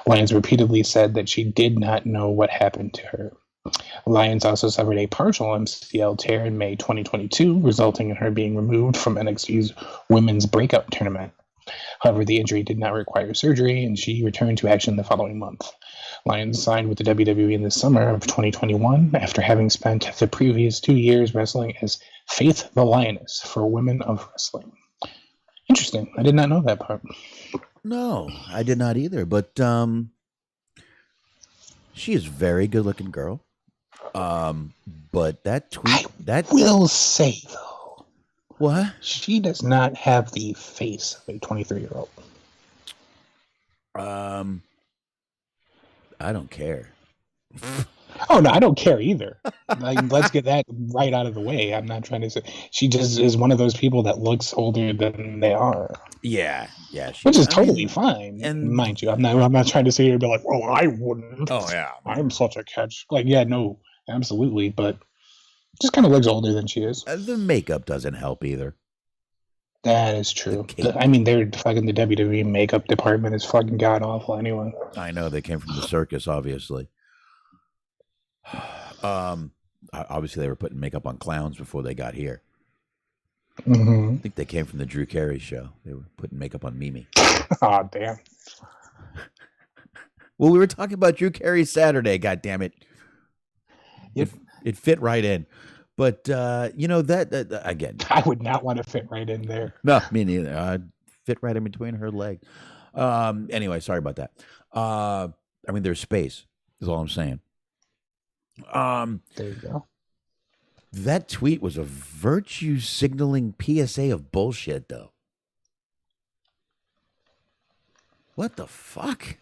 Lyons repeatedly said that she did not know what happened to her. Lyons also suffered a partial MCL tear in May 2022, resulting in her being removed from NXT's Women's Breakout Tournament. However, the injury did not require surgery, and she returned to action the following month. Lyons signed with the WWE in the summer of 2021 after having spent the previous 2 years wrestling as Faith the Lioness for Women of Wrestling. Interesting. I did not know that part. No, I did not either. But she is a very good-looking girl. But that tweet, will say though, what? She does not have the face of a 23-year-old. I don't care. Oh no, I don't care either. Like, let's get that right out of the way. I'm not trying to say she just is one of those people that looks older than they are. Yeah. Which is totally fine. And mind you, I'm not trying to sit here and be like, well, I wouldn't. Oh yeah, I'm such a catch. Like, yeah, no, absolutely, but just kind of looks older than she is. The makeup doesn't help either. That is true. The WWE makeup department is fucking god awful anyway. I know, they came from the circus, obviously. Obviously they were putting makeup on clowns before they got here. Mm-hmm. I think they came from the Drew Carey show. They were putting makeup on Mimi. Oh, damn. Well, we were talking about Drew Carey Saturday, God damn it. Yep. It fit right in. But, that again. I would not want to fit right in there. No, me neither. I'd fit right in between her legs. Anyway, sorry about that. There's space, is all I'm saying. There you go. That tweet was a virtue signaling PSA of bullshit, though. What the fuck?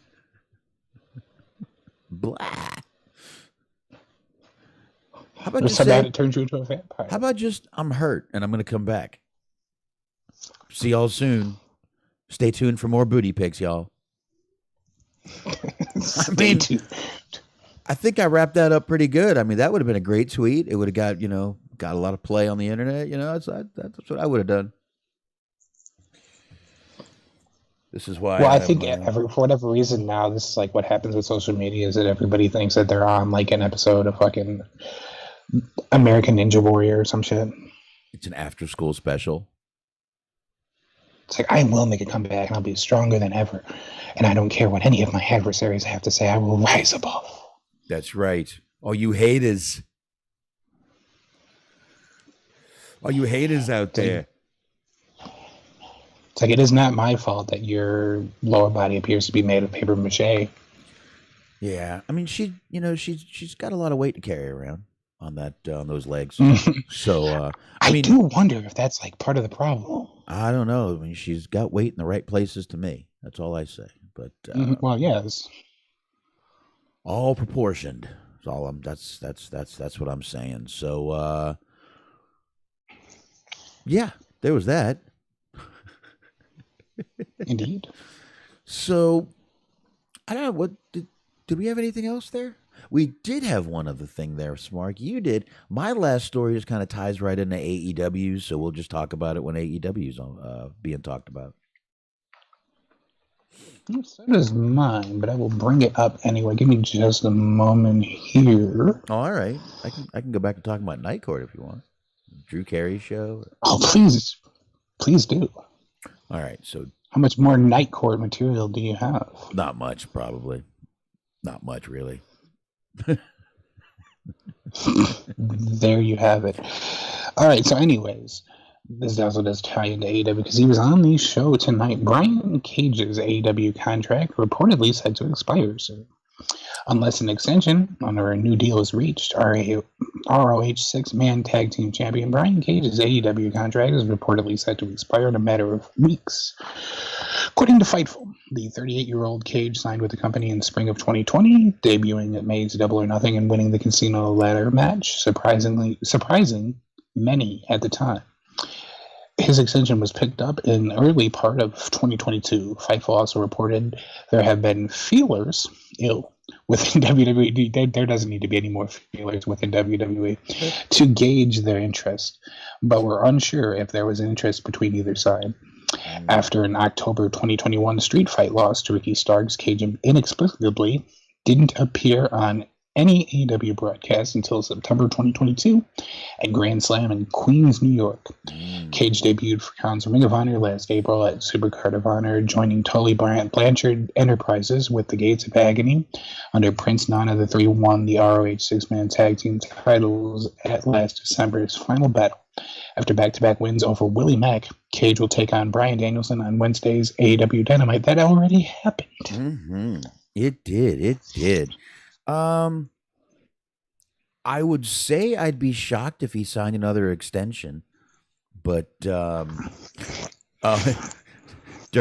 Blah. How about just it turns you into a vampire? How about just I'm hurt and I'm going to come back? See y'all soon. Stay tuned for more booty pics, y'all. Stay tuned. I think I wrapped that up pretty good. That would have been a great tweet. It would have got a lot of play on the internet. That's what I would have done. This is why. Well, I think for whatever reason now, this is like what happens with social media is that everybody thinks that they're on like an episode of fucking American Ninja Warrior or some shit. It's an after-school special. It's like, I will make a comeback and I'll be stronger than ever. And I don't care what any of my adversaries have to say. I will rise above. That's right. Oh, you haters. All you haters out there. It's like, it is not my fault that your lower body appears to be made of paper mache. Yeah, I mean, she's got a lot of weight to carry around on those legs. So I mean, do wonder if that's like part of the problem. I don't know. I mean, she's got weight in the right places to me. That's all I say. But Well, yes, all proportioned. That's what I'm saying. So yeah, there was that. indeed. So I don't know, what did we have anything else there? We did have one other thing there, Smark. You did. My last story just kind of ties right into AEW, so we'll just talk about it when AEW's being talked about. So does mine, but I will bring it up anyway. Give me just a moment here. Oh, all right. I can go back and talk about Night Court if you want. Drew Carey's show. Oh, please do. All right. So how much more Night Court material do you have? Not much, probably. Not much, really. There you have it. All right. So, anyways, this also does tie into AEW because he was on the show tonight. Brian Cage's AEW contract reportedly set to expire soon. Unless an extension under a new deal is reached, ROH 6-man tag team champion Brian Cage's AEW contract is reportedly set to expire in a matter of weeks. According to Fightful, the 38-year-old Cage signed with the company in spring of 2020, debuting at May's Double or Nothing and winning the Casino Ladder match, surprising many at the time. His extension was picked up in early part of 2022. Fightful also reported there have been feelers within WWE. There doesn't need to be any more feelers within WWE to gauge their interest, but we're unsure if there was interest between either side. After an October 2021 street fight loss to Ricky Starks, Cage inexplicably didn't appear on any AEW broadcast until September 2022 at Grand Slam in Queens, New York. Cage debuted for Khan's Ring of Honor last April at Supercard of Honor, joining Tully Blanchard Enterprises with the Gates of Agony. Under Prince Nana, the three won the ROH 6-man tag team titles at last December's final battle. After back-to-back wins over Willie Mack, Cage will take on Bryan Danielson on Wednesday's AEW Dynamite. That already happened. Mm-hmm. It did. I would say I'd be shocked if he signed another extension, but Dirk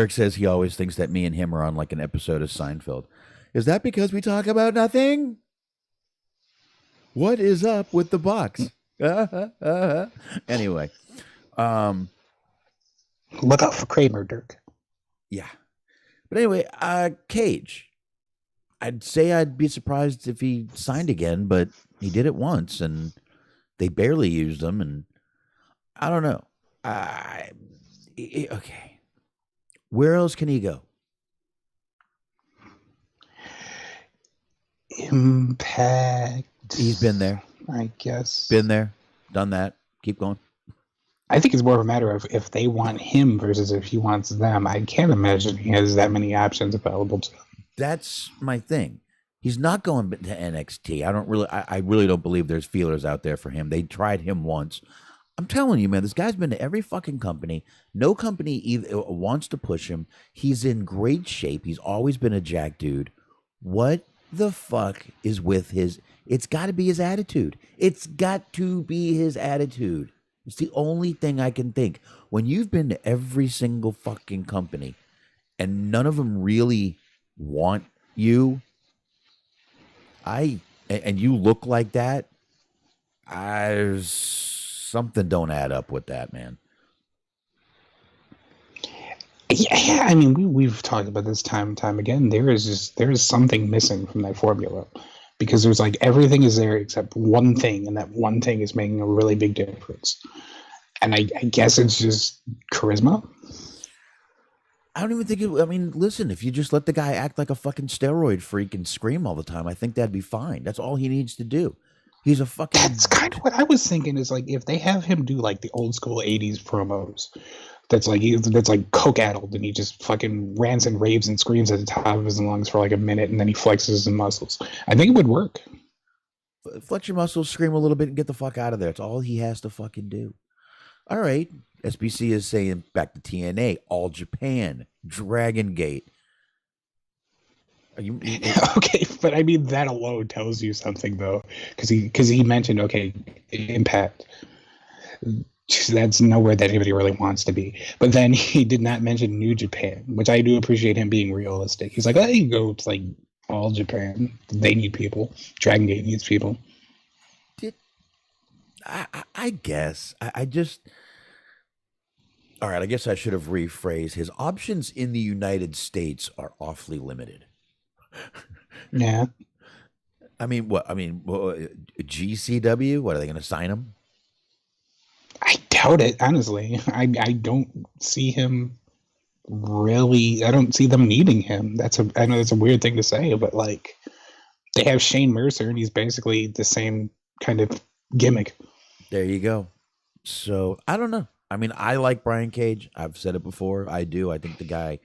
says he always thinks that me and him are on like an episode of Seinfeld. Is that because we talk about nothing? What is up with the box? Anyway, look out for Kramer, Dirk. Yeah, but anyway, Cage. I'd say I'd be surprised if he signed again, but he did it once, and they barely used him, and I don't know. Okay. Where else can he go? Impact. He's been there. I guess. Been there. Done that. Keep going. I think it's more of a matter of if they want him versus if he wants them. I can't imagine he has that many options available to him. That's my thing. He's not going to NXT. I really don't believe there's feelers out there for him. They tried him once. I'm telling you, man, this guy's been to every fucking company. No company either wants to push him. He's in great shape. He's always been a jack dude. What the fuck is with his... It's got to be his attitude. It's got to be his attitude. It's the only thing I can think. When you've been to every single fucking company and none of them really want you, and you look like that, something don't add up with that, man. Yeah, I mean, we've talked about this time and time again. There is something missing from that formula, because there's like everything is there except one thing, and that one thing is making a really big difference. And I guess it's just charisma. I don't even think I mean, listen, if you just let the guy act like a fucking steroid freak and scream all the time, I think that'd be fine. That's all he needs to do. He's a fucking... That's kind of what I was thinking, is like if they have him do like the old school 80s promos, that's like coke addled, and he just fucking rants and raves and screams at the top of his lungs for like a minute, and then he flexes his muscles. I think it would work. Flex your muscles, scream a little bit, and get the fuck out of there. It's all he has to fucking do. All right. SBC is saying back to TNA, All Japan, Dragon Gate. Are you Okay, but I mean that alone tells you something though, because he mentioned Impact. That's nowhere that anybody really wants to be. But then he did not mention New Japan, which I do appreciate him being realistic. He's like, I can go to like All Japan. They need people. Dragon Gate needs people. I guess. I just. All right. I guess I should have rephrased. His options in the United States are awfully limited. Yeah. I mean, what? GCW? What are they going to sign him? I doubt it, honestly. I don't see him really. I don't see them needing him. I know that's a weird thing to say, but like they have Shane Mercer, and he's basically the same kind of gimmick. There you go. So I don't know. I mean, I like Brian Cage. I've said it before. I do. I think the guy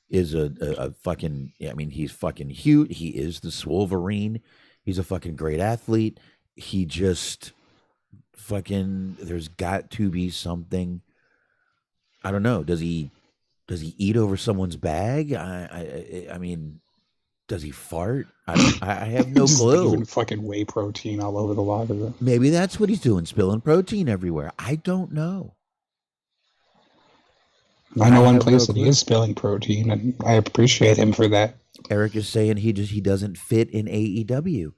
is a fucking. I mean, he's fucking huge. He is the Swolverine. He's a fucking great athlete. He just fucking. There's got to be something. I don't know. Does he eat over someone's bag? I mean, does he fart? I have no clue. Even fucking whey protein all over the locker room. Maybe that's what he's doing, spilling protein everywhere. I don't know. I know one place that he is spilling protein, and I appreciate him for that. Eric is saying he doesn't fit in AEW.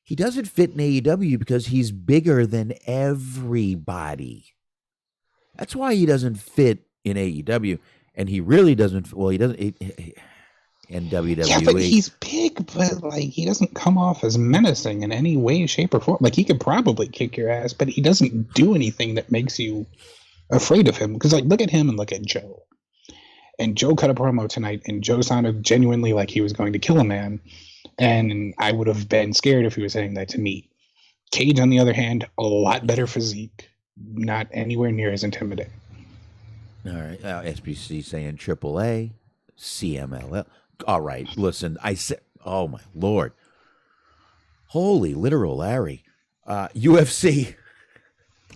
He doesn't fit in AEW because he's bigger than everybody. That's why he doesn't fit in AEW, and he really doesn't. Well, he doesn't in WWE. Yeah, but he's big, but like he doesn't come off as menacing in any way, shape, or form. Like he could probably kick your ass, but he doesn't do anything that makes you afraid of him. Because like, look at him and look at Joe. And Joe cut a promo tonight, and Joe sounded genuinely like he was going to kill a man. And I would have been scared if he was saying that to me. Cage, on the other hand, a lot better physique, not anywhere near as intimidating. All right, SBC saying AAA, CMLL. All right, listen, I said, oh my Lord, holy literal Larry, UFC.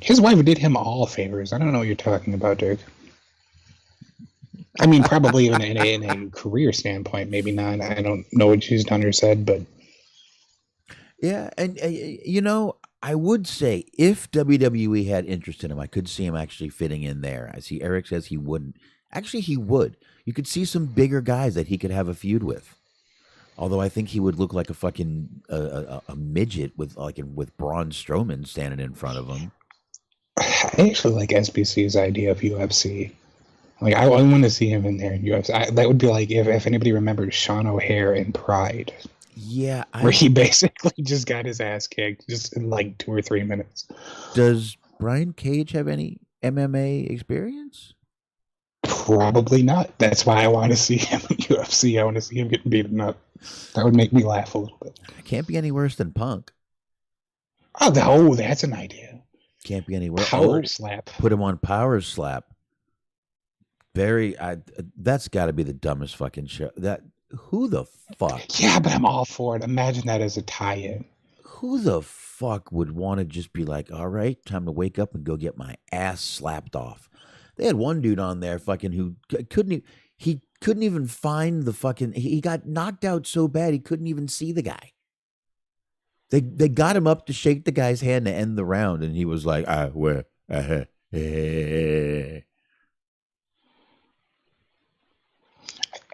His wife did him all favors. I don't know what you're talking about, Dirk. I mean, probably even in a career standpoint, maybe not. I don't know what she's done or said, but yeah, and you know, I would say if WWE had interest in him, I could see him actually fitting in there. I see Eric says he wouldn't. Actually, he would. You could see some bigger guys that he could have a feud with. Although I think he would look like a fucking a midget with Braun Strowman standing in front of him. I actually like SBC's idea of UFC. Like I want to see him in there in UFC. That would be like if anybody remembers Sean O'Hare in Pride. Yeah, where he basically just got his ass kicked just in like 2 or 3 minutes. Does Brian Cage have any MMA experience? Probably not. That's why I want to see him in UFC. I want to see him getting beaten up. That would make me laugh a little bit. Can't be any worse than Punk. Oh, that's an idea. Can't be any worse. Power slap. Put him on Power Slap. That's got to be the dumbest fucking show. Who the fuck? Yeah, but I'm all for it. Imagine that as a tie-in. Who the fuck would want to just be like, all right, time to wake up and go get my ass slapped off? They had one dude on there fucking who couldn't even find the fucking, he got knocked out so bad he couldn't even see the guy. They got him up to shake the guy's hand to end the round, and he was like, where?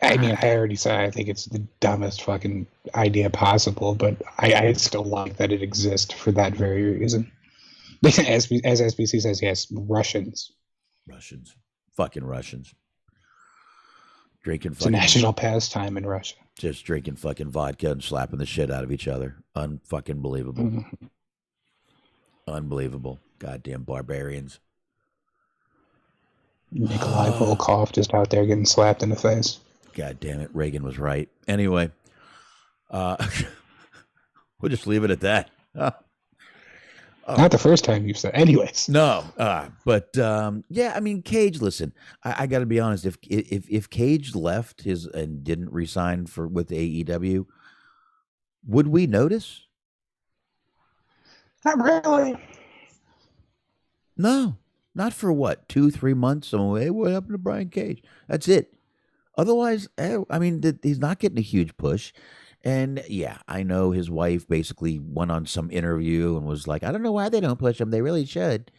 I mean, I already said I think it's the dumbest fucking idea possible, but I still like that it exists for that very reason. As SBC says, yes, Russians. Fucking Russians. Drinking it's a national pastime in Russia. Just drinking fucking vodka and slapping the shit out of each other. Unfucking believable. Mm-hmm. Unbelievable. Goddamn barbarians. Nikolai Volkov just out there getting slapped in the face. God damn it. Reagan was right. Anyway, we'll just leave it at that. Not the first time you've said. Anyways. No. But yeah, I mean, Cage, listen, I got to be honest. If Cage left and didn't resign with AEW, would we notice? Not really. No. Not for what, 2-3 months. So, hey, what happened to Brian Cage? That's it. Otherwise, I mean, he's not getting a huge push. And yeah, I know his wife basically went on some interview and was like, I don't know why they don't push him. They really should.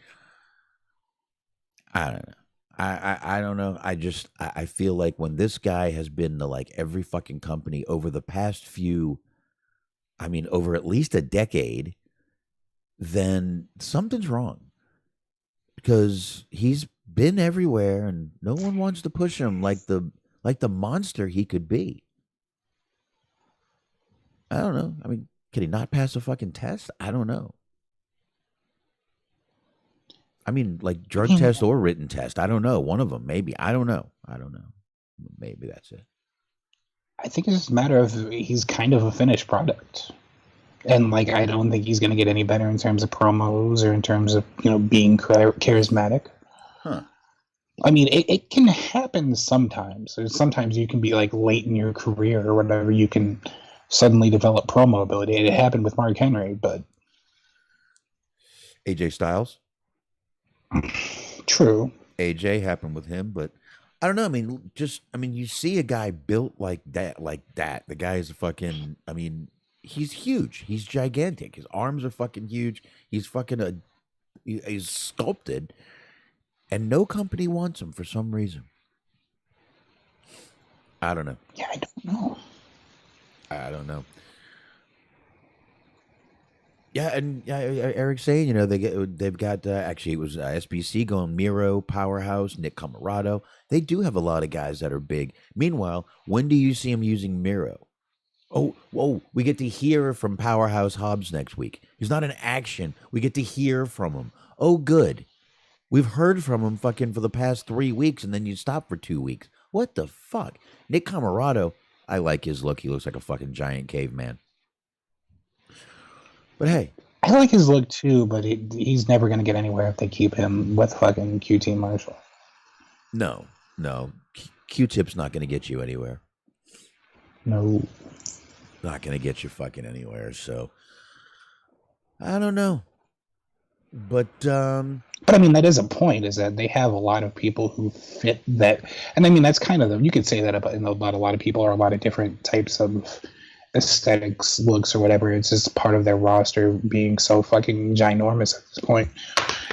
I don't know. I don't know. I feel like when this guy has been to like every fucking company over the past few, I mean, over at least a decade, then something's wrong because he's been everywhere and no one wants to push him like the monster he could be. I don't know. I mean, can he not pass a fucking test? I don't know. I mean, like drug test or written test. I don't know. One of them, maybe. I don't know. I don't know. Maybe that's it. I think it's just a matter of he's kind of a finished product. And like, I don't think he's going to get any better in terms of promos or in terms of, being charismatic. Huh. I mean, it can happen sometimes. Sometimes you can be like late in your career or whatever. You can suddenly develop promo ability. It happened with Mark Henry, but AJ Styles. True. AJ happened with him, but I don't know. I mean, you see a guy built like that. The guy is a fucking. I mean, he's huge. He's gigantic. His arms are fucking huge. He's fucking he's sculpted, and no company wants him for some reason. I don't know. Yeah, I don't know. I don't know. Yeah, and Eric's saying, they've got actually it was SBC going Miro, Powerhouse, Nick Camarado. They do have a lot of guys that are big. Meanwhile, when do you see him using Miro? Oh, whoa! We get to hear from Powerhouse Hobbs next week. He's not in action. We get to hear from him. Oh, good. We've heard from him fucking for the past 3 weeks, and then you stop for 2 weeks. What the fuck? Nick Camarado, I like his look. He looks like a fucking giant caveman. But hey, I like his look too, but he's never going to get anywhere if they keep him with fucking QT Marshall. No. Q-Tip's not going to get you anywhere. No. Not going to get you fucking anywhere. So, I don't know. But I mean, that is a point, is that they have a lot of people who fit that. And I mean, that's kind of you could say that about a lot of people or a lot of different types of aesthetics, looks, or whatever. It's just part of their roster being so fucking ginormous at this point,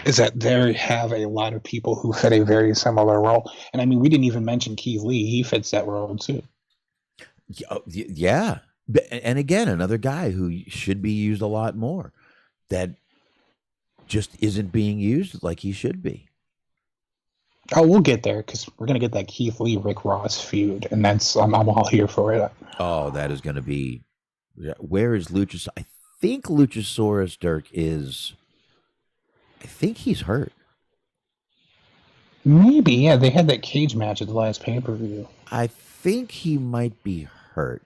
is that they have a lot of people who fit a very similar role. And I mean, we didn't even mention Keith Lee. He fits that role too. Yeah. And again, another guy who should be used a lot more that just isn't being used like he should be. Oh, we'll get there because we're gonna get that Keith Lee Rick Ross feud, and I'm all here for it. Oh, that is going to be. Where is Luchasaurus? I think Luchasaurus Dirk is. I think he's hurt. Maybe, yeah. They had that cage match at the last pay-per-view. I think he might be hurt.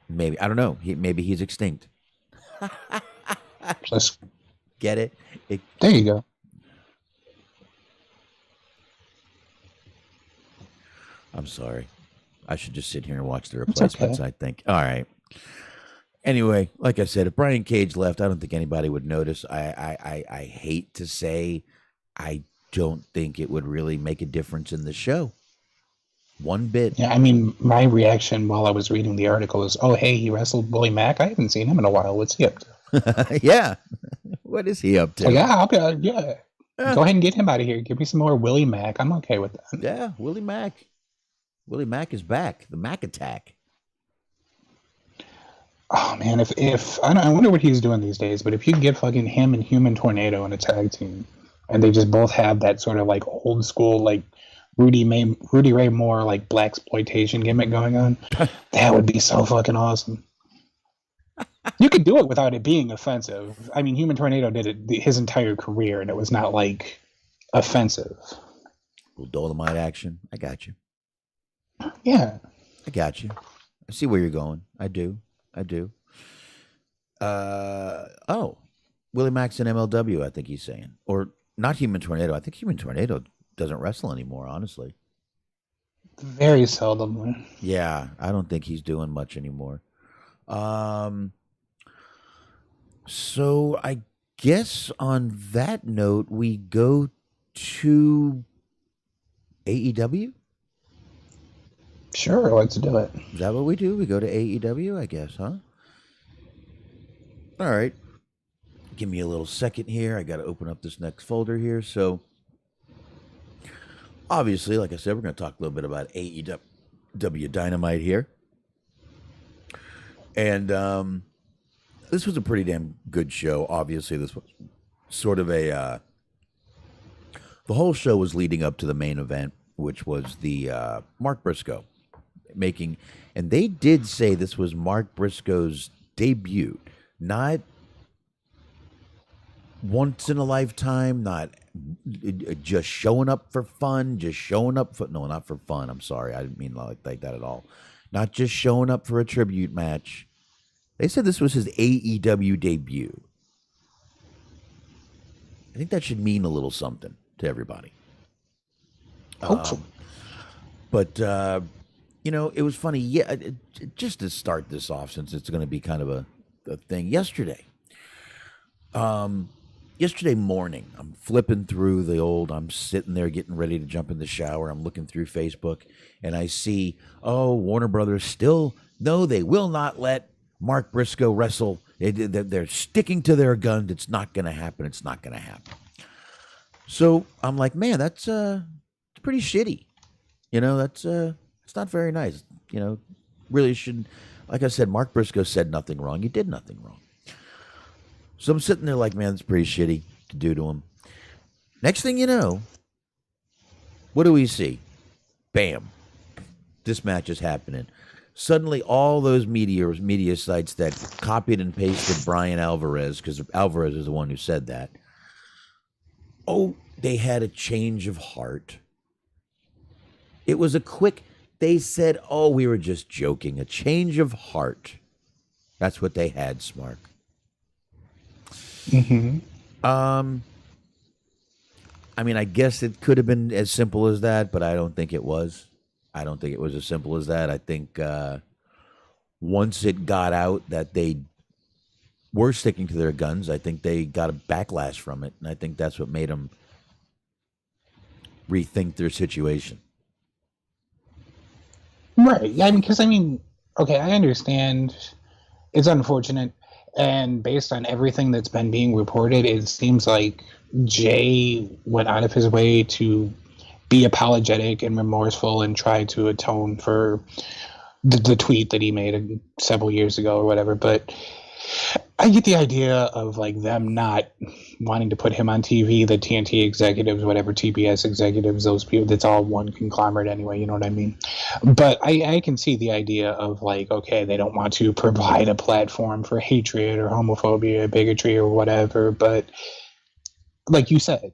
Maybe, I don't know. Maybe he's extinct. Just get it? There you go. I'm sorry. I should just sit here and watch the replacements, okay. I think. All right. Anyway, like I said, if Brian Cage left, I don't think anybody would notice. I hate to say I don't think it would really make a difference in the show. One bit. Yeah, I mean, my reaction while I was reading the article was, oh, hey, he wrestled Willie Mack. I haven't seen him in a while. What's he up to? Yeah. What is he up to? Yeah. Go ahead and get him out of here. Give me some more Willie Mack. I'm okay with that. Yeah, Willie Mack. Willie Mack is back. The Mack Attack. Oh man, if I wonder what he's doing these days. But if you give fucking him and Human Tornado in a tag team, and they just both have that sort of like old school like Rudy Ray Moore like blaxploitation gimmick going on, that would be so fucking awesome. You could do it without it being offensive. I mean, Human Tornado did it his entire career, and it was not like offensive. Little Dolomite action. I got you. Yeah. I got you. I see where you're going. I do. Willie Mack's in MLW, I think he's saying. Or not Human Tornado. I think Human Tornado doesn't wrestle anymore, honestly. Very seldom. Yeah, I don't think he's doing much anymore. So I guess on that note, we go to AEW. Sure, let's do it. Is that what we do? We go to AEW, I guess, huh? All right. Give me a little second here. I got to open up this next folder here. So, obviously, like I said, we're going to talk a little bit about AEW Dynamite here. And this was a pretty damn good show. Obviously, this was sort of a... the whole show was leading up to the main event, which was the Mark Briscoe making... And they did say this was Mark Briscoe's debut. Not once in a lifetime, not just showing up for fun, just showing up for... No, not for fun. I'm sorry. I didn't mean like that at all. Not just showing up for a tribute match. They said this was his AEW debut. I think that should mean a little something to everybody. Hopefully. But, you know, it was funny. Yeah, just to start this off, since it's going to be kind of a thing. Yesterday morning, I'm flipping through I'm sitting there getting ready to jump in the shower. I'm looking through Facebook, and I see, Warner Brothers no, they will not let Mark Briscoe wrestle. They're sticking to their guns. It's not going to happen. It's not going to happen. So I'm like, man, that's pretty shitty. You know, it's not very nice. You know, really shouldn't. Like I said, Mark Briscoe said nothing wrong. He did nothing wrong. So I'm sitting there like, man, it's pretty shitty to do to him. Next thing you know, what do we see? Bam. This match is happening. Suddenly, all those media sites that copied and pasted Brian Alvarez, because Alvarez is the one who said that, they had a change of heart. It was a quick, they said, we were just joking. A change of heart. That's what they had, Smark. Mm-hmm. I mean, I guess it could have been as simple as that, but I don't think it was. I don't think it was as simple as that. I think once it got out that they were sticking to their guns, I think they got a backlash from it, and I think that's what made them rethink their situation. Right. Yeah, because okay, I understand. It's unfortunate, and based on everything that's been being reported, it seems like Jay went out of his way to be apologetic and remorseful and try to atone for the tweet that he made several years ago or whatever. But I get the idea of like them not wanting to put him on TV, the TNT executives, whatever, TBS executives, those people, that's all one conglomerate anyway, you know what I mean? But I can see the idea of like, okay, they don't want to provide a platform for hatred or homophobia, bigotry or whatever. But like you said,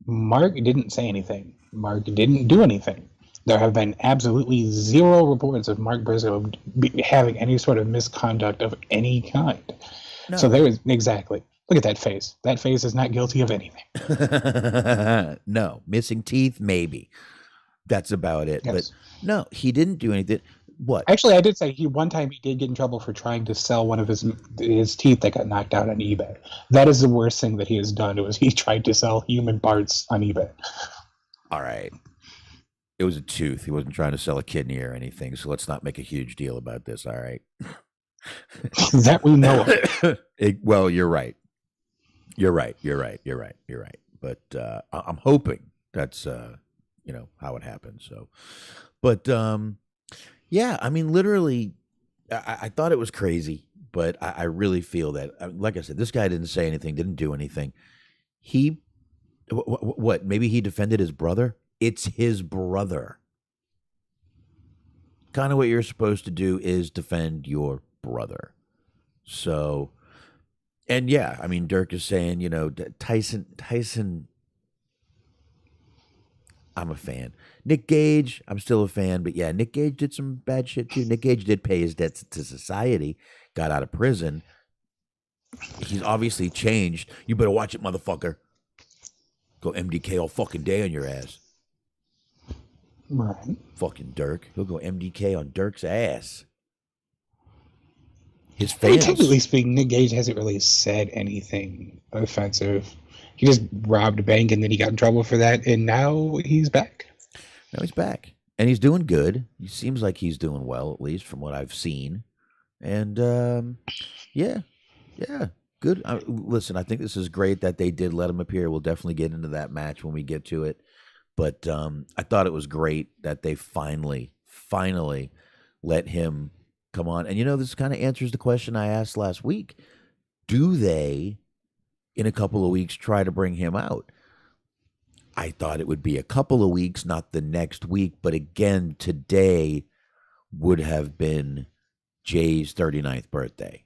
Mark didn't say anything. Mark didn't do anything. There have been absolutely zero reports of Mark Briscoe having any sort of misconduct of any kind. No. So there is, exactly. Look at that face. That face is not guilty of anything. No. Missing teeth, maybe. That's about it. Yes. But no, he didn't do anything. What? Actually, I did say one time he did get in trouble for trying to sell one of his teeth that got knocked out on eBay. That is the worst thing that he has done. It was he tried to sell human parts on eBay. All right. It was a tooth. He wasn't trying to sell a kidney or anything, so let's not make a huge deal about this, all right? That we know of. Well, you're right. You're right. But I'm hoping that's, how it happened. So, but, yeah, I mean, literally, I thought it was crazy, but I really feel that, like I said, this guy didn't say anything, didn't do anything. What? Maybe he defended his brother? It's his brother. Kind of what you're supposed to do is defend your brother. So, and yeah, I mean, Dirk is saying, Tyson, I'm a fan. Nick Gage, I'm still a fan, but yeah, Nick Gage did some bad shit too. Nick Gage did pay his debts to society, got out of prison. He's obviously changed. You better watch it, motherfucker. Go MDK all fucking day on your ass. Right. Fucking Dirk. He'll go MDK on Dirk's ass. his I mean, fans. technically speaking, Nick Gage hasn't really said anything offensive. He just robbed a bank and then he got in trouble for that, and now he's back. Now he's back and he's doing good. He seems like he's doing well, at least from what I've seen. And yeah, good. Listen, I think this is great that they did let him appear. We'll definitely get into that match when we get to it. But I thought it was great that they finally let him come on. And this kind of answers the question I asked last week. Do they, in a couple of weeks, try to bring him out? I thought it would be a couple of weeks, not the next week. But again, today would have been Jay's 39th birthday.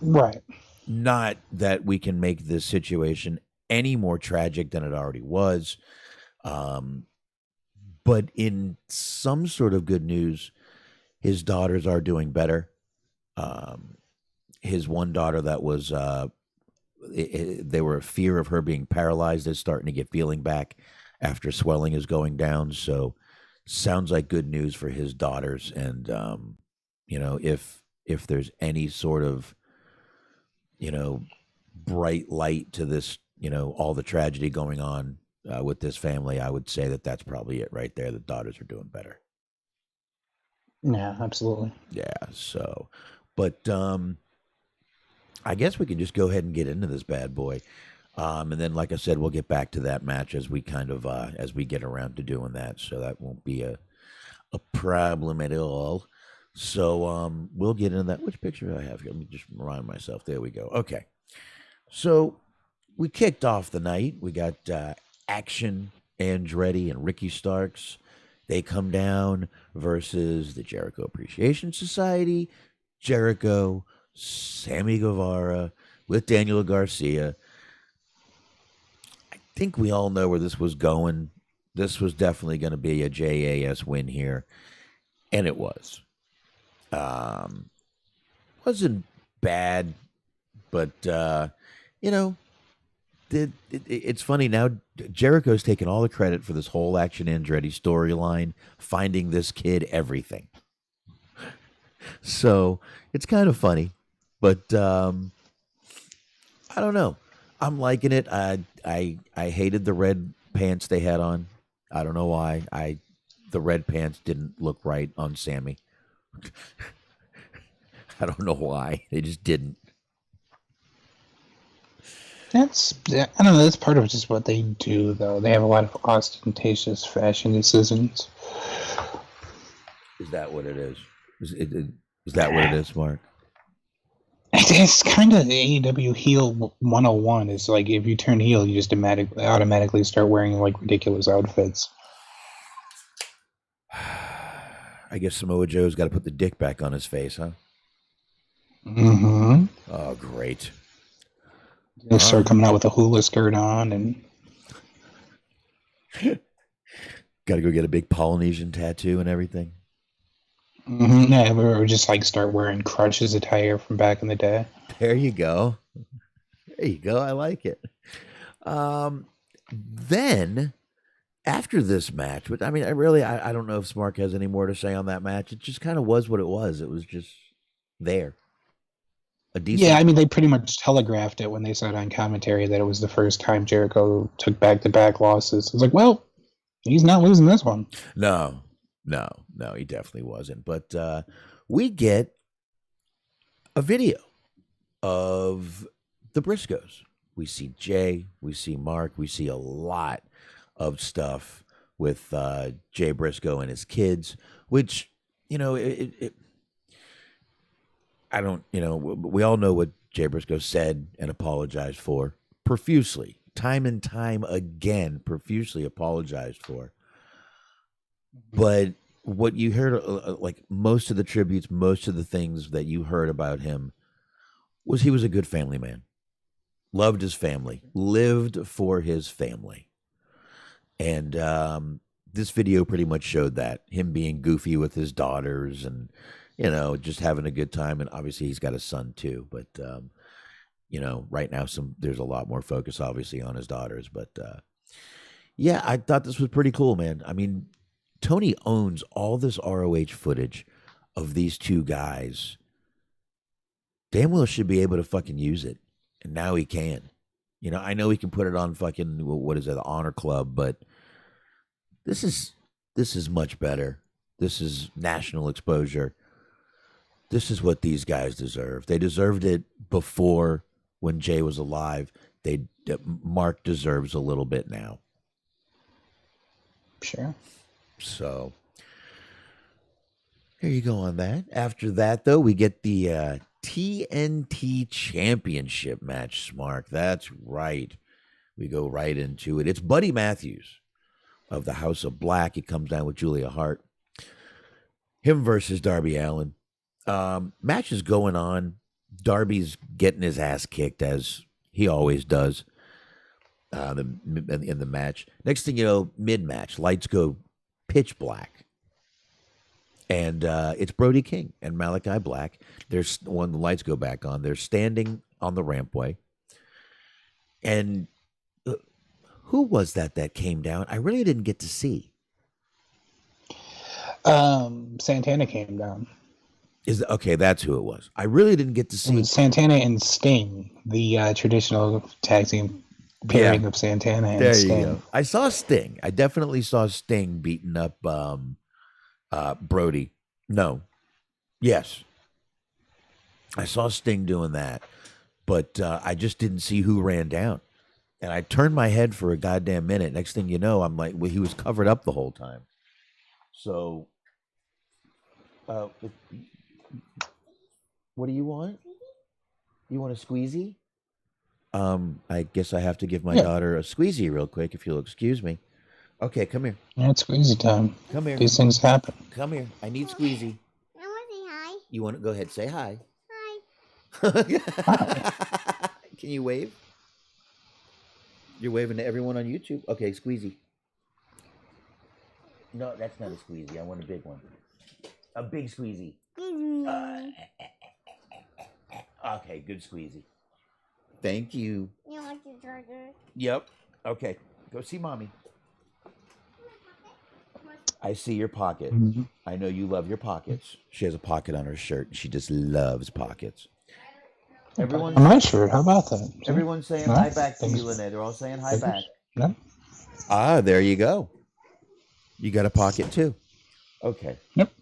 Right. Not that we can make this situation any more tragic than it already was. But in some sort of good news, his daughters are doing better. His one daughter that was, they were a fear of her being paralyzed is starting to get feeling back after swelling is going down. So sounds like good news for his daughters. And, if there's any sort of, bright light to this, all the tragedy going on with this family, I would say that that's probably it right there. The daughters are doing better. Yeah, absolutely. Yeah. So, but I guess we can just go ahead and get into this bad boy. And then, like I said, we'll get back to that match as we kind of, as we get around to doing that. So that won't be a problem at all. So we'll get into that. Which picture do I have here? Let me just remind myself. There we go. Okay. So we kicked off the night. We got Action Andretti and Ricky Starks. They come down versus the Jericho Appreciation Society, Jericho, Sammy Guevara with Daniel Garcia. I think we all know where this was going. This was definitely going to be a JAS win here, and it was. Wasn't bad, but it's funny now. Jericho's taking all the credit for this whole Action Andretti storyline, finding this kid everything. So it's kind of funny, but I don't know. I'm liking it. I hated the red pants they had on. I don't know why. The red pants didn't look right on Sammy. I don't know why. They just didn't. I don't know. That's part of just what they do, though. They have a lot of ostentatious fashion decisions. Is that what it is? Is that what it is, Mark? It's kind of the AEW heel 101. It's like if you turn heel, you just automatically start wearing like ridiculous outfits. I guess Samoa Joe's got to put the dick back on his face, huh? Mm-hmm. Oh, great. They start coming out with a hula skirt on and got to go get a big Polynesian tattoo and everything. Mm-hmm. Yeah, or just like start wearing Crush's attire from back in the day. There you go. There you go. I like it. Then after this match, but I mean, I don't know if Smark has any more to say on that match. It just kind of was what it was. It was just there. A decent. Yeah, I mean, they pretty much telegraphed it when they said on commentary that it was the first time Jericho took back-to-back losses. It's like, well, he's not losing this one. No, he definitely wasn't. But we get a video of the Briscoes. We see Jay, we see Mark, we see a lot of stuff with Jay Briscoe and his kids, which, I don't, we all know what Jay Briscoe said and apologized for profusely, time and time again, profusely apologized for. But what you heard, like most of the tributes, most of the things that you heard about him was he was a good family man, loved his family, lived for his family. And this video pretty much showed that, him being goofy with his daughters and, just having a good time. And obviously he's got a son too, but, right now there's a lot more focus obviously on his daughters, but yeah, I thought this was pretty cool, man. I mean, Tony owns all this ROH footage of these two guys damn well should be able to fucking use it. And now he can. You know, I know he can put it on fucking, what is it, the Honor Club, but this is much better. This is national exposure. This is what these guys deserve. They deserved it before when Jay was alive. Mark deserves a little bit now. Sure. So there you go on that. After that, though, we get the TNT Championship match, Smark. That's right. We go right into it. It's Buddy Matthews of the House of Black. He comes down with Julia Hart. Him versus Darby Allin. Match is going on. Darby's getting his ass kicked, as he always does in the match. Next thing you know, mid-match, lights go pitch black. And it's Brody King and Malachi Black. When the lights go back on, they're standing on the rampway. And who was that came down? I really didn't get to see. Santana came down. Okay, that's who it was. I really didn't get to see. Santana and Sting, the traditional tag team pairing of Santana and there Sting. You go. I saw Sting. I definitely saw Sting beating up Brody. No. Yes. I saw Sting doing that, but I just didn't see who ran down. And I turned my head for a goddamn minute. Next thing you know, I'm like, well, he was covered up the whole time. So, what do you want? You want a squeezy? I guess I have to give my daughter a squeezy real quick, if you'll excuse me. Okay, come here. Yeah, it's squeezy time. Come here. These things happen. Come here. I need squeezy. I want to say hi. You want to go ahead? Say hi. Hi. Can you wave? You're waving to everyone on YouTube? Okay, squeezy. No, that's not a squeezy. I want a big one. A big squeezy. Okay, good squeezy. Thank you. You want the charger? Yep. Okay, go see mommy. I see your pocket. Mm-hmm. I know you love your pockets. She has a pocket on her shirt. She just loves pockets. Everyone's, On my shirt, how about that? everyone's saying hi back to you, Lynette. They're all saying hi back. No? Ah, there you go. You got a pocket too. Okay. Yep.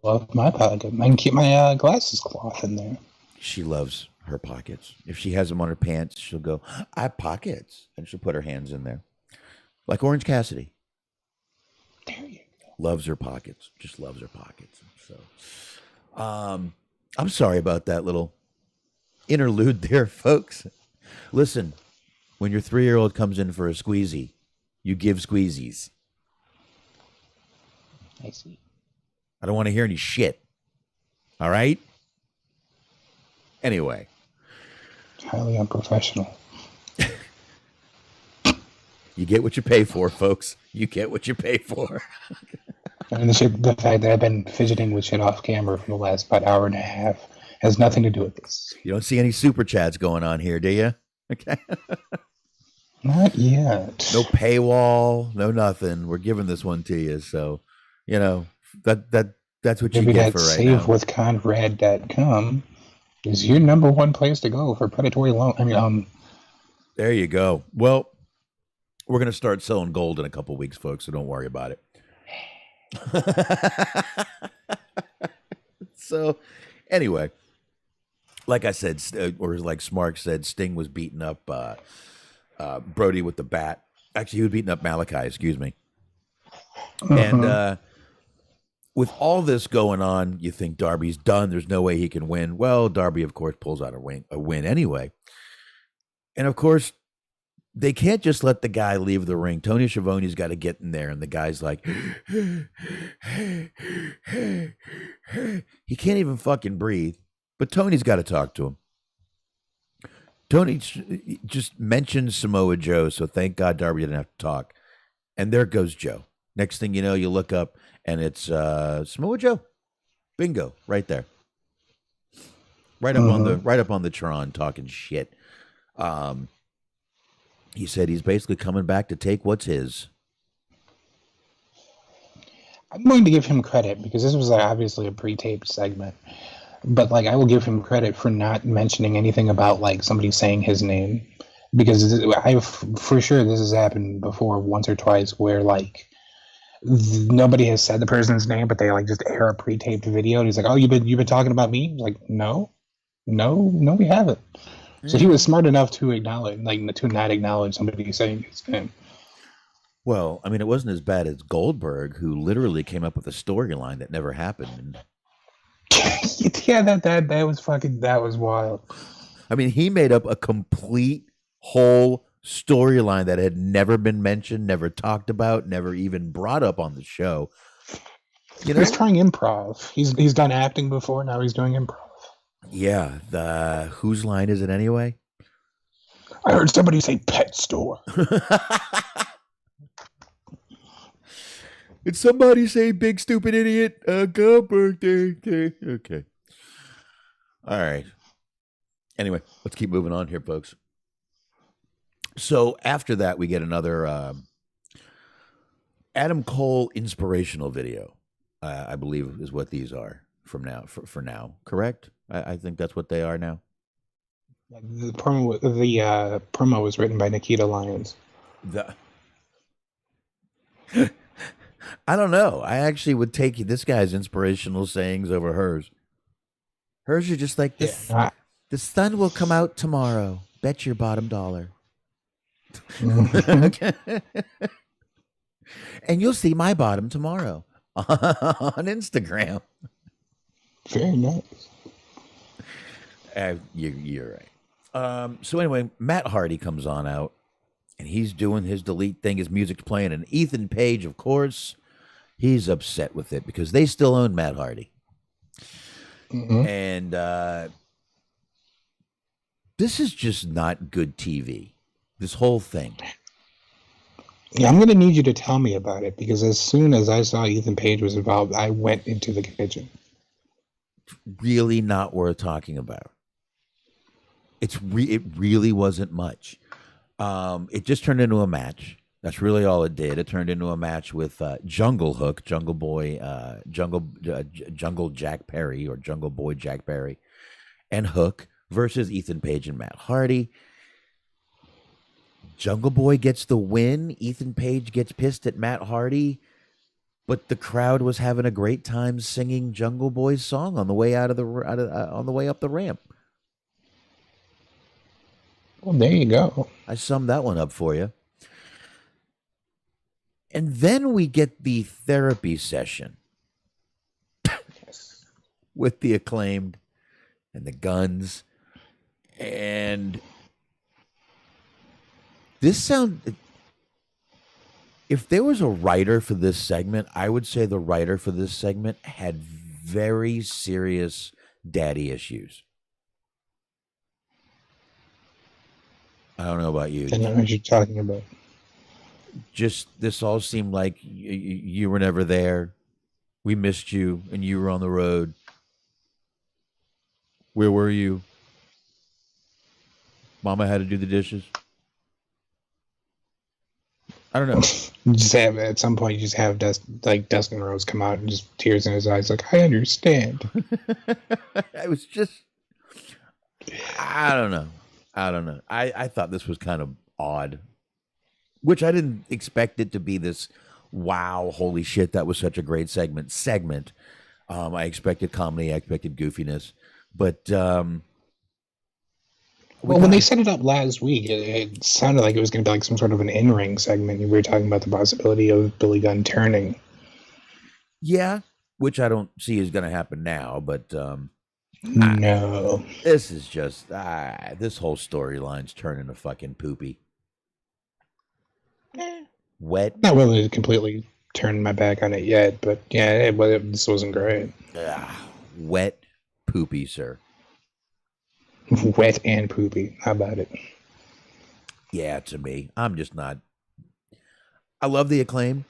Love my pocket. I can keep my glasses cloth in there. She loves her pockets. If she has them on her pants, she'll go, I have pockets. And she'll put her hands in there. Like Orange Cassidy. There you go. Loves her pockets. Just loves her pockets. So, I'm sorry about that little interlude there, folks. Listen, when your 3-year-old comes in for a squeezy, you give squeezies. I see. I don't want to hear any shit. All right? Anyway. Highly unprofessional. You get what you pay for, folks. You get what you pay for. And the fact that I've been fidgeting with shit off camera for the last about hour and a half has nothing to do with this. You don't see any super chats going on here, do you? Okay. Not yet. No paywall, no nothing. We're giving this one to you. So, you know, that's what you Maybe get that for right now. SaveWithConrad.com is your number one place to go for predatory loan. There you go. Well, we're going to start selling gold in a couple weeks, folks, so don't worry about it. So, anyway, like I said, or like Smark said, Sting was beating up Brody with the bat. Actually, he was beating up Malachi, excuse me. And with all this going on, you think Darby's done. There's no way he can win. Well, Darby, of course, pulls out a win anyway. And, of course, they can't just let the guy leave the ring. Tony Schiavone's got to get in there, and the guy's like, he can't even fucking breathe. But Tony's got to talk to him. Tony just mentioned Samoa Joe, so thank God Darby didn't have to talk. And there goes Joe. Next thing you know, you look up, and it's Samoa Joe. Bingo, right there. Right up on the Tron, talking shit. He said he's basically coming back to take what's his. I'm going to give him credit because this was obviously a pre-taped segment. But like, I will give him credit for not mentioning anything about like somebody saying his name, because I've for sure this has happened before once or twice where like nobody has said the person's name, but they like just air a pre-taped video, and he's like, "Oh, you've been talking about me?" Like, no, we haven't. So he was smart enough to acknowledge, like, to not acknowledge somebody saying his name. Well, I mean, it wasn't as bad as Goldberg, who literally came up with a storyline that never happened. Yeah, that was wild. I mean, he made up a complete whole storyline that had never been mentioned, never talked about, never even brought up on the show. You know, He's trying improv. He's done acting before. Now he's doing improv. Yeah, whose line is it anyway? I heard somebody say pet store. Did somebody say big stupid idiot? Goldberg day. Okay. All right. Anyway, let's keep moving on here, folks. So after that, we get another Adam Cole inspirational video. I believe is what these are from now. For now, correct? I think that's what they are now. The promo was written by Nikkita Lyons. I don't know. I actually would take this guy's inspirational sayings over hers. Hers are just like this. Yeah. The sun will come out tomorrow. Bet your bottom dollar. And you'll see my bottom tomorrow on Instagram. Very nice. You're right. So anyway, Matt Hardy comes on out, and he's doing his delete thing. His music's playing, and Ethan Page, of course, he's upset with it because they still own Matt Hardy. Mm-hmm. And this is just not good TV. This whole thing. Yeah, I'm going to need you to tell me about it, because as soon as I saw Ethan Page was involved, I went into the kitchen. Really not worth talking about. It really wasn't much. It just turned into a match. That's really all it did. It turned into a match with Jungle Hook, Jungle Boy, Jungle Jack Perry, or Jungle Boy Jack Perry, and Hook versus Ethan Page and Matt Hardy. Jungle Boy gets the win. Ethan Page gets pissed at Matt Hardy, but the crowd was having a great time singing Jungle Boy's song on the way on the way up the ramp. Well, there you go. I summed that one up for you. And then we get the therapy session with the Acclaimed and the Guns. And this if there was a writer for this segment, I would say the writer for this segment had very serious daddy issues. I don't know about you. I know what you're talking about. Just, this all seemed like you were never there. We missed you, and you were on the road. Where were you? Mama had to do the dishes. I don't know. You just have, at some point, you just have Dustin Rhodes come out and just tears in his eyes, like, I understand. I was just, I don't know. I thought this was kind of odd, which I didn't expect it to be this, wow, holy shit, that was such a great segment. I expected comedy, I expected goofiness, but when they set it up last week, it sounded like it was going to be like some sort of an in-ring segment. We were talking about the possibility of Billy Gunn turning. Yeah, which I don't see is going to happen now, but no. This is just, this whole storyline's turning to fucking poopy. Wet. Not willing to completely turn my back on it yet, but yeah, this wasn't great. Wet poopy, sir. Wet and poopy. How about it? Yeah, to me. I'm just not. I love the Acclaim.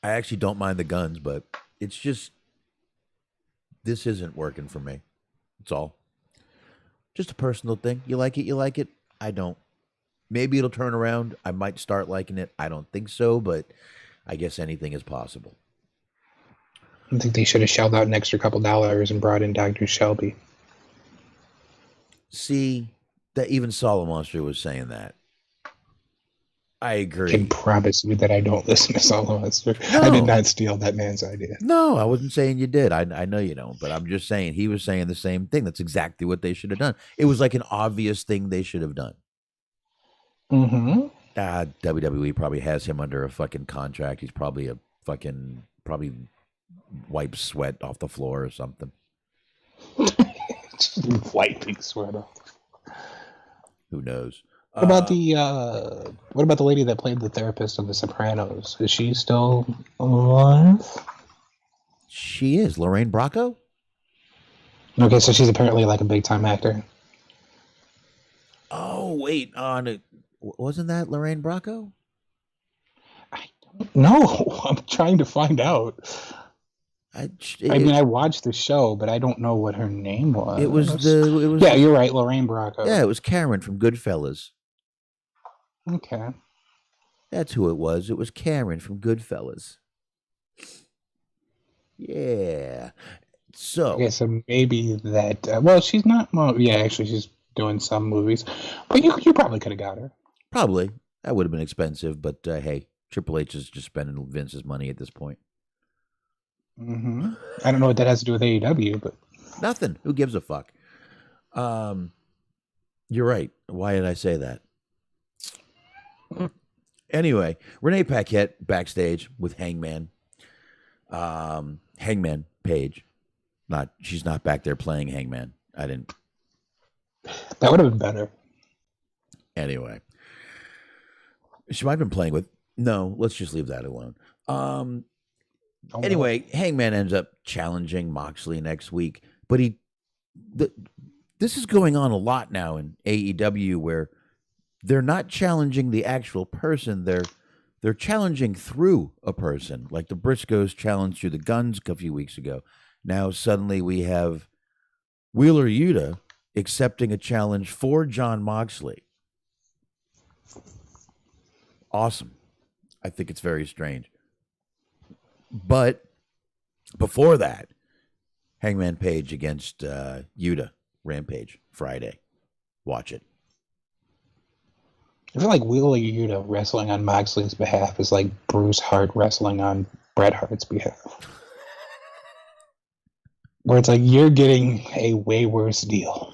I actually don't mind the Guns, but it's just, this isn't working for me. That's all. Just a personal thing. You like it. I don't. Maybe it'll turn around. I might start liking it. I don't think so, but I guess anything is possible. I think they should have shelled out an extra couple dollars and brought in Dr. Shelby. See, that even Solid Monster was saying that. I I agree. can promise you that I don't listen to Solo Monster. No. I did not steal that man's idea. No, I wasn't saying you did. I know you don't, but I'm just saying he was saying the same thing. That's exactly what they should have done. It was like an obvious thing they should have done. Mm-hmm. WWE probably has him under a fucking contract. He's probably probably wipes sweat off the floor or something. Wiping sweat off. Who knows? What about the lady that played the therapist of The Sopranos? Is she still alive? She is Lorraine Bracco. Okay, so she's apparently like a big time actor. Oh wait, wasn't that Lorraine Bracco? No, I'm trying to find out. I mean, I watched the show, but I don't know what her name was. It was. Yeah, you're right, Lorraine Bracco. Yeah, it was Karen from Goodfellas. Okay. That's who it was. It was Karen from Goodfellas. Yeah. So. Okay, so maybe that. Well, she's not. Well, yeah, actually, she's doing some movies, but you probably could have got her. Probably. That would have been expensive, but hey, Triple H is just spending Vince's money at this point. Mm-hmm. I don't know what that has to do with AEW, but nothing. Who gives a fuck? You're right. Why did I say that? Anyway, Renee Paquette backstage with Hangman. Hangman Page. She's not back there playing Hangman. I didn't. That would have been better. Anyway. She might have been playing with. No, let's just leave that alone. Anyway, Hangman ends up challenging Moxley next week, but this is going on a lot now in AEW where they're not challenging the actual person, they're challenging through a person, like the Briscoes challenged through the Guns a few weeks ago. Now suddenly we have Wheeler Yuta accepting a challenge for Jon Moxley. Awesome. I think it's very strange. But before that, Hangman Page against Yuta, Rampage, Friday. Watch it. I feel like Wheeler Yuta wrestling on Moxley's behalf is like Bruce Hart wrestling on Bret Hart's behalf. Where it's like you're getting a way worse deal.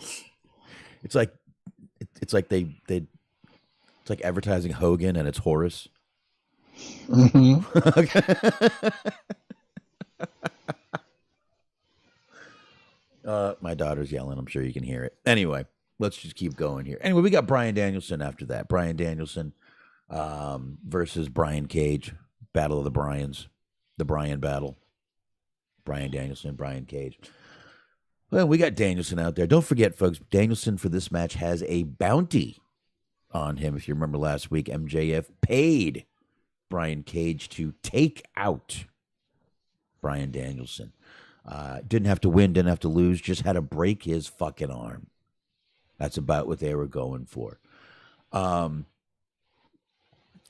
It's like it's like it's like advertising Hogan and it's Horace. Mm-hmm. My daughter's yelling. I'm sure you can hear it. Anyway, let's just keep going here. Anyway, we got Bryan Danielson after that. Bryan Danielson versus Brian Cage. Battle of the Bryans. The Bryan battle. Bryan Danielson, Brian Cage. Well, we got Danielson out there. Don't forget, folks, Danielson for this match has a bounty on him. If you remember last week, MJF paid Brian Cage to take out Bryan Danielson. Didn't have to win, didn't have to lose, just had to break his fucking arm. That's about what they were going for.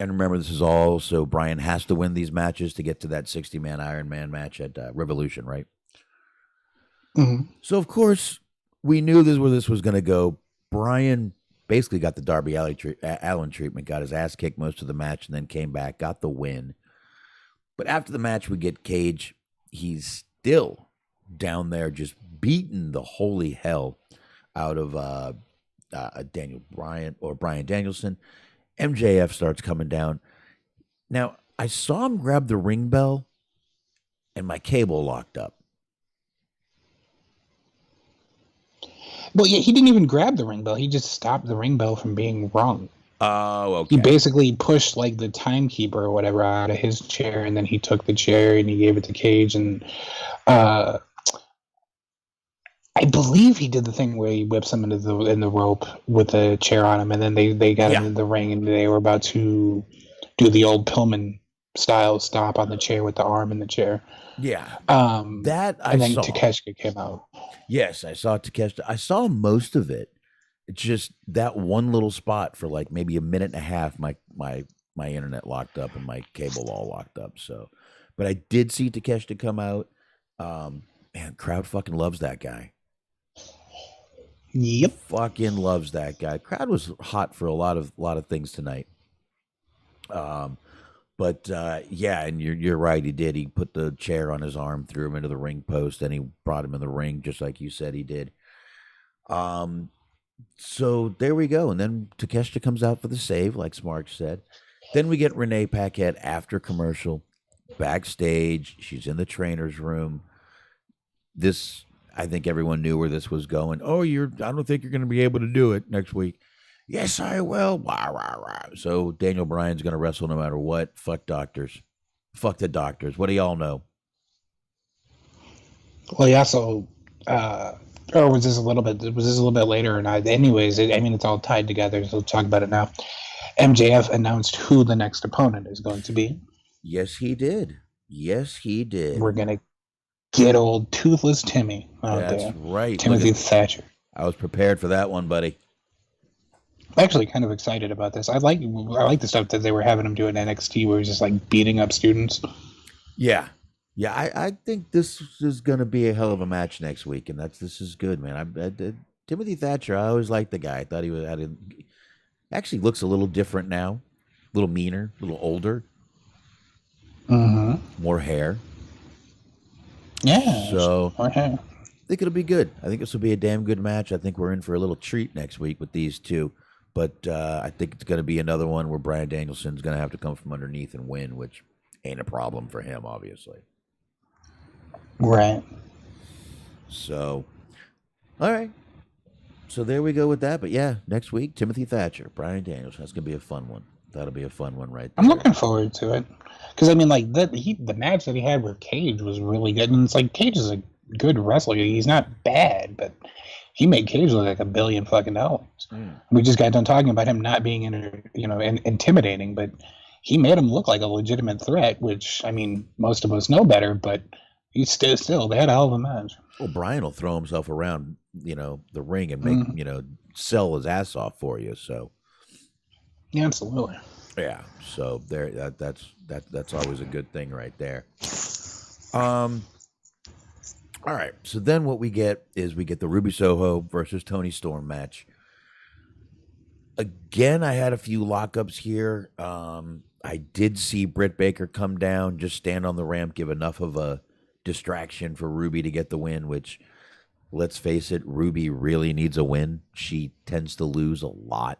And remember, this is all so Bryan has to win these matches to get to that 60-man Iron Man match at Revolution, right? Mm-hmm. So, of course, we knew this where this was going to go. Bryan basically got the Darby Allin treatment, got his ass kicked most of the match, and then came back, got the win. But after the match, we get Cage. He's still down there just beating the holy hell out of Bryan Danielson. MJF starts coming down. Now, I saw him grab the ring bell, and my cable locked up. Well, yeah, he didn't even grab the ring bell. He just stopped the ring bell from being rung. Oh, okay. He basically pushed like the timekeeper or whatever out of his chair, and then he took the chair and he gave it to Cage. And I believe he did the thing where he whips him in the rope with a chair on him, and then they got him in the ring, and they were about to do the old Pillman style stop on the chair with the arm in the chair. Yeah. That I and then saw. Takeshita came out. Yes, I saw Takeshita. I saw most of it. It's just that one little spot for like maybe a minute and a half. My internet locked up and my cable all locked up. So, but I did see Takeshita come out. Man, crowd fucking loves that guy. Yep. Fucking loves that guy. Crowd was hot for a lot of things tonight. But yeah, and you're right. He did. He put the chair on his arm, threw him into the ring post, and he brought him in the ring just like you said he did. So there we go. And then Takeshita comes out for the save, like Smark said. Then we get Renee Paquette after commercial, backstage. She's in the trainer's room. This, I think everyone knew where this was going. Oh, I don't think you're going to be able to do it next week. Yes, I will. Wah, rah, rah. So Daniel Bryan's going to wrestle no matter what. Fuck doctors. Fuck the doctors. What do y'all know? Well, he also, or was this a little bit later or not? Anyways, it's all tied together, so we'll talk about it now. MJF announced who the next opponent is going to be. Yes, he did. Yes, he did. We're going to get old Toothless Timmy out there. That's right. Timothy Thatcher. I was prepared for that one, buddy. I'm actually kind of excited about this. I like the stuff that they were having him do in NXT where he's just like beating up students. Yeah. Yeah, I think this is going to be a hell of a match next week, and this is good, man. Timothy Thatcher, I always liked the guy. I thought he actually looks a little different now, a little meaner, a little older, more hair. Yeah, so more hair. I think it'll be good. I think this will be a damn good match. I think we're in for a little treat next week with these two, but I think it's going to be another one where Bryan Danielson's going to have to come from underneath and win, which ain't a problem for him, obviously. Right. So, all right. So there we go with that. But yeah, next week, Timothy Thatcher, Bryan Danielson. That's going to be a fun one. That'll be a fun one right there. I'm looking forward to it. Because, the match that he had with Cage was really good. And it's like, Cage is a good wrestler. He's not bad, but he made Cage look like $1 billion fucking dollars. We just got done talking about him not being, intimidating, but he made him look like a legitimate threat, which, most of us know better, but he's still, they had a hell of a match. Well, Bryan will throw himself around, the ring and make, sell his ass off for you. So, yeah, absolutely. Yeah. So that's always a good thing right there. All right. So then what we get the Ruby Soho versus Toni Storm match. Again, I had a few lockups here. I did see Britt Baker come down, just stand on the ramp, give enough of a distraction for Ruby to get the win, which, let's face it, Ruby really needs a win. She tends to lose a lot.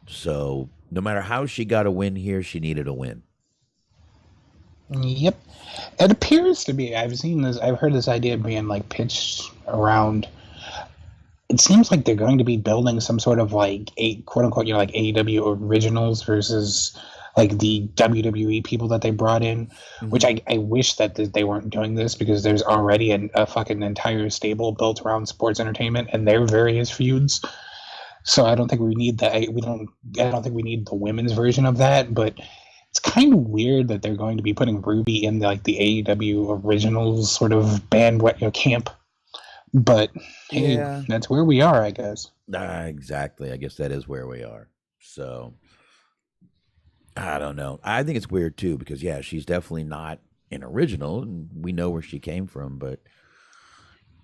So no matter how she got a win here, she needed a win. Yep. It appears to be, I've heard this idea being pitched around. It seems like they're going to be building some sort of quote unquote, AEW originals versus the WWE people that they brought in, which I wish that they weren't doing this, because there's already a fucking entire stable built around sports entertainment and their various feuds. So I don't think we need that. I don't think we need the women's version of that, but it's kind of weird that they're going to be putting Ruby in the AEW originals sort of band camp. But hey, yeah, that's where we are, I guess. Exactly. I guess that is where we are. So I don't know. I think it's weird too, because yeah, she's definitely not an original, and we know where she came from, but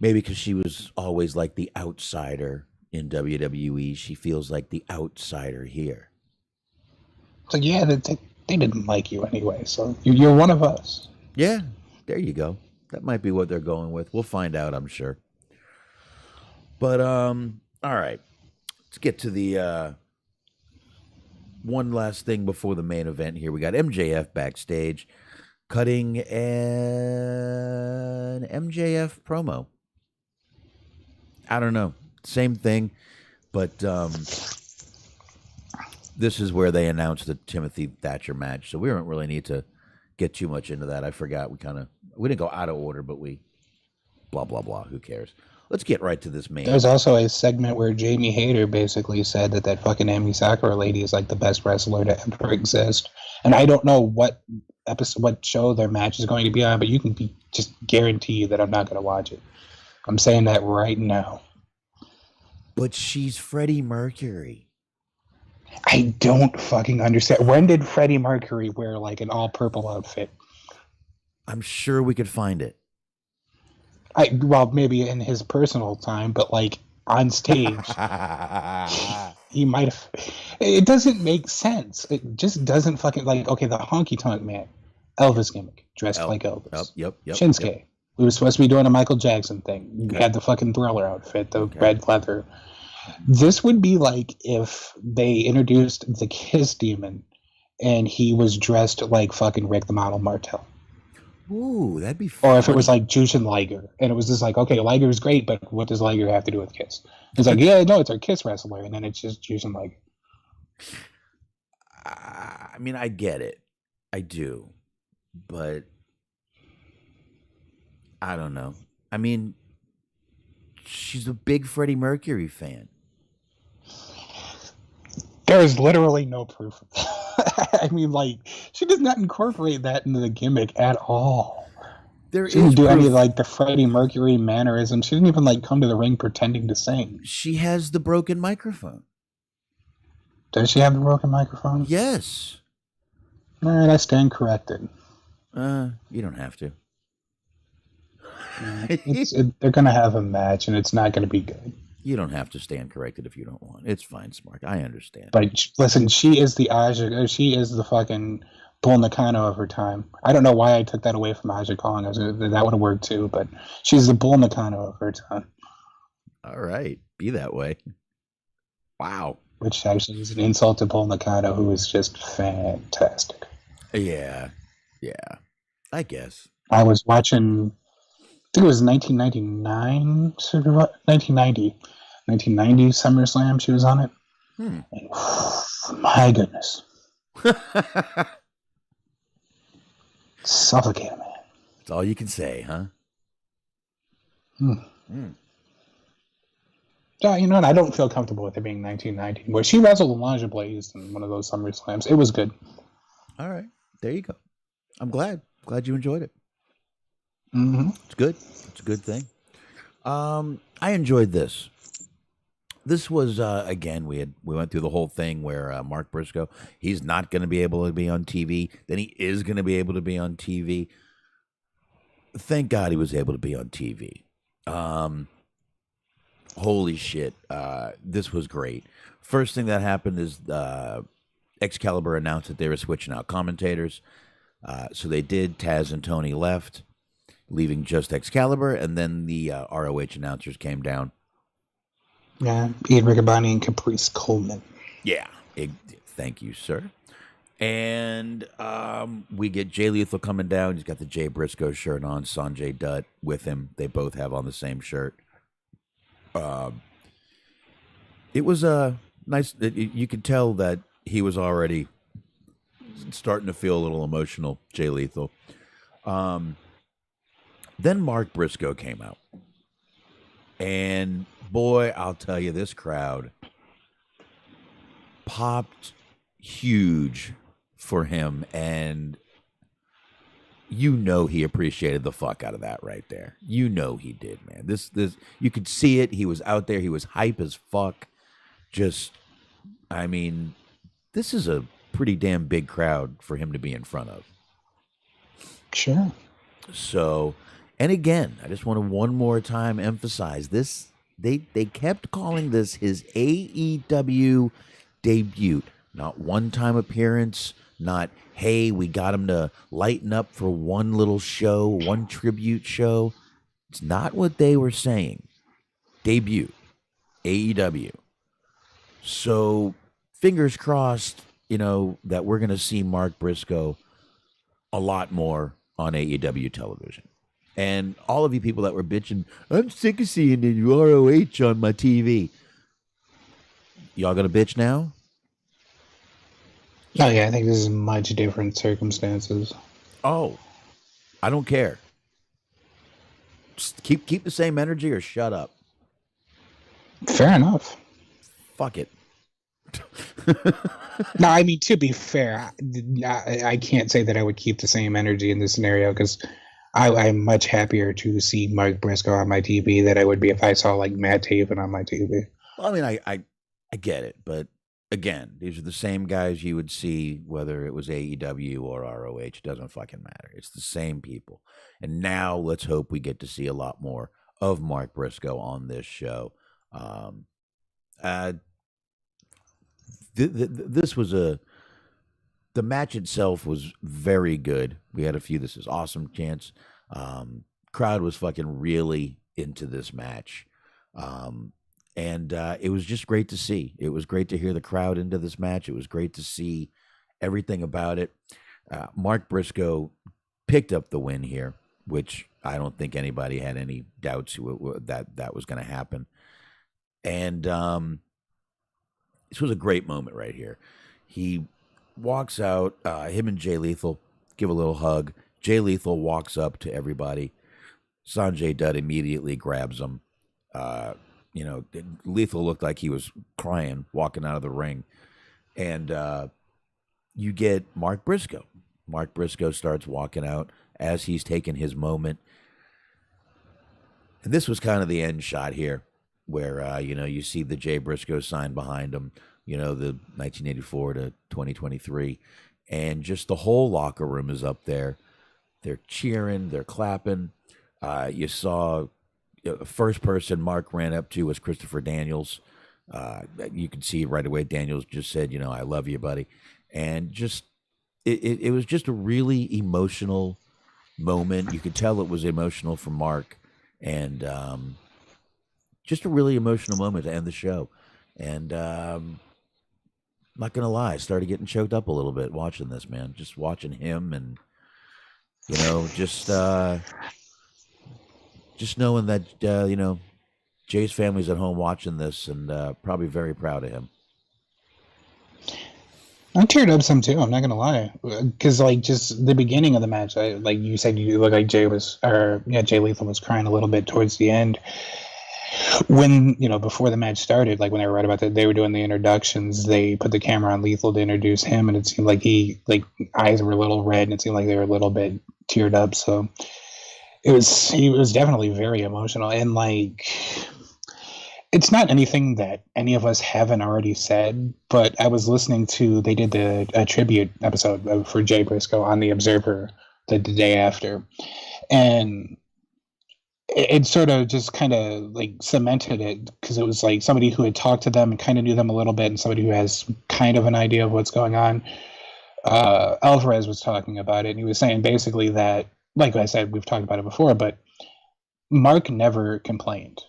maybe because she was always the outsider in WWE, she feels like the outsider here. So yeah, they didn't like you anyway, so you're one of us. Yeah, there you go. That might be what they're going with. We'll find out, I'm sure. But all right, let's get to the one last thing before the main event here. We got MJF backstage cutting an MJF promo. I don't know. Same thing, but this is where they announced the Timothy Thatcher match, so we don't really need to get too much into that. I forgot. We didn't go out of order, but we blah, blah, blah. Who cares? Let's get right to this main. There's also a segment where Jamie Hayter basically said that fucking Amy Sakura lady is the best wrestler to ever exist. And I don't know what show their match is going to be on, but you can just guarantee that I'm not going to watch it. I'm saying that right now. But she's Freddie Mercury. I don't fucking understand. When did Freddie Mercury wear an all purple outfit? I'm sure we could find it. Well, maybe in his personal time, but like on stage, he might have. It doesn't make sense. It just doesn't fucking like. Okay, the honky tonk man, Elvis gimmick, dressed like Elvis. Yep. Shinsuke. We were supposed to be doing a Michael Jackson thing. You had the fucking Thriller outfit, the red leather. This would be like if they introduced the Kiss Demon, and he was dressed like fucking Rick the Model Martel. Ooh, that'd be fun. Or if it was like Jushin Liger, and it was just like, okay, Liger is great, but what does Liger have to do with Kiss? It's like, yeah, no, it's our Kiss wrestler, and then it's just Jushin Liger. I mean, I get it. I do. But I don't know. I mean, she's a big Freddie Mercury fan. There is literally no proof of that. I mean, like, she does not incorporate that into the gimmick at all. She didn't do any like the Freddie Mercury mannerism. She didn't even like come to the ring pretending to sing. She has the broken microphone. Does she have the broken microphone? Yes. All right, I stand corrected. You don't have to. They're gonna have a match, and it's not gonna be good. You don't have to stand corrected if you don't want. It's fine, Smark. I understand. But listen, she is the Aja. She is the fucking Bull Nakano of her time. I don't know why I took that away from Aja Kong. That would have worked too, but she's the Bull Nakano of her time. All right, be that way. Wow. Which actually is an insult to Bull Nakano, who is just fantastic. Yeah, I guess. I was watching. I think it was 1999, 1990 SummerSlam. She was on it. And, my goodness. Suffocating, man. That's all you can say, huh? Yeah, you know what? I don't feel comfortable with it being 1990. But she wrestled Elijah Blaze in one of those SummerSlams. It was good. All right. There you go. I'm glad. Glad you enjoyed it. Mm-hmm. It's good. It's a good thing. I enjoyed this. This was again. We went through the whole thing where Mark Briscoe, he's not going to be able to be on TV. Then he is going to be able to be on TV. Thank God he was able to be on TV. Holy shit! This was great. First thing that happened is Excalibur announced that they were switching out commentators. So they did. Taz and Tony left, leaving just Excalibur, and then the ROH announcers came down. Yeah, Ian Riccaboni and Caprice Coleman. Yeah, thank you, sir. And we get Jay Lethal coming down. He's got the Jay Briscoe shirt on, Sanjay Dutt with him. They both have on the same shirt. It was a nice. You could tell that he was already starting to feel a little emotional, Jay Lethal. Then Mark Briscoe came out. And boy, I'll tell you, this crowd popped huge for him. And you know he appreciated the fuck out of that right there. You know he did, man. This you could see it. He was out there. He was hype as fuck. Just, I mean, this is a pretty damn big crowd for him to be in front of. Sure. So, and again, I just want to one more time emphasize this. They kept calling this his AEW debut. Not one-time appearance, not, hey, we got him to lighten up for one little show, one tribute show. It's not what they were saying. Debut. AEW. So, fingers crossed, that we're going to see Mark Briscoe a lot more on AEW television. And all of you people that were bitching, I'm sick of seeing the ROH on my TV. Y'all going to bitch now? Oh, yeah, I think this is much different circumstances. Oh, I don't care. Just keep the same energy or shut up. Fair enough. Fuck it. No, I mean, to be fair, I can't say that I would keep the same energy in this scenario because I'm much happier to see Mark Briscoe on my TV than I would be if I saw like Matt Taven on my TV. Well, I mean, I get it, but again, these are the same guys you would see whether it was AEW or ROH. It doesn't fucking matter. It's the same people. And now let's hope we get to see a lot more of Mark Briscoe on this show. This was the match itself was very good. We had a few "this is awesome" chants. Crowd was fucking really into this match. And it was just great to see. It was great to hear the crowd into this match. It was great to see everything about it. Mark Briscoe picked up the win here, which I don't think anybody had any doubts that was going to happen. And this was a great moment right here. He walks out, him and Jay Lethal give a little hug. Jay Lethal walks up to everybody. Sanjay Dutt immediately grabs him. Lethal looked like he was crying walking out of the ring. And you get Mark Briscoe. Mark Briscoe starts walking out as he's taking his moment. And this was kind of the end shot here where, you see the Jay Briscoe sign behind him, the 1984 to 2023. And just the whole locker room is up there. They're cheering, they're clapping. You saw the first person Mark ran up to was Christopher Daniels. You could see right away Daniels just said, "I love you, buddy." And just it was just a really emotional moment. You could tell it was emotional for Mark, and just a really emotional moment to end the show. And not gonna lie, I started getting choked up a little bit watching this, man. Just watching him, and just knowing that Jay's family's at home watching this, and probably very proud of him. I teared up some too. I'm not gonna lie, because just the beginning of the match, like you said, you look like Jay Lethal was crying a little bit towards the end. When before the match started, like when they were right about that, they were doing the introductions. They put the camera on Lethal to introduce him, and it seemed like eyes were a little red, and it seemed like they were a little bit teared up. So he was definitely very emotional, and it's not anything that any of us haven't already said, but I was listening to, they did a tribute episode for Jay Briscoe on The Observer the day after, and it sort of just kind of cemented it, because it was somebody who had talked to them and kind of knew them a little bit, and somebody who has kind of an idea of what's going on. Alvarez was talking about it, and he was saying basically that, like I said, we've talked about it before, but Mark never complained.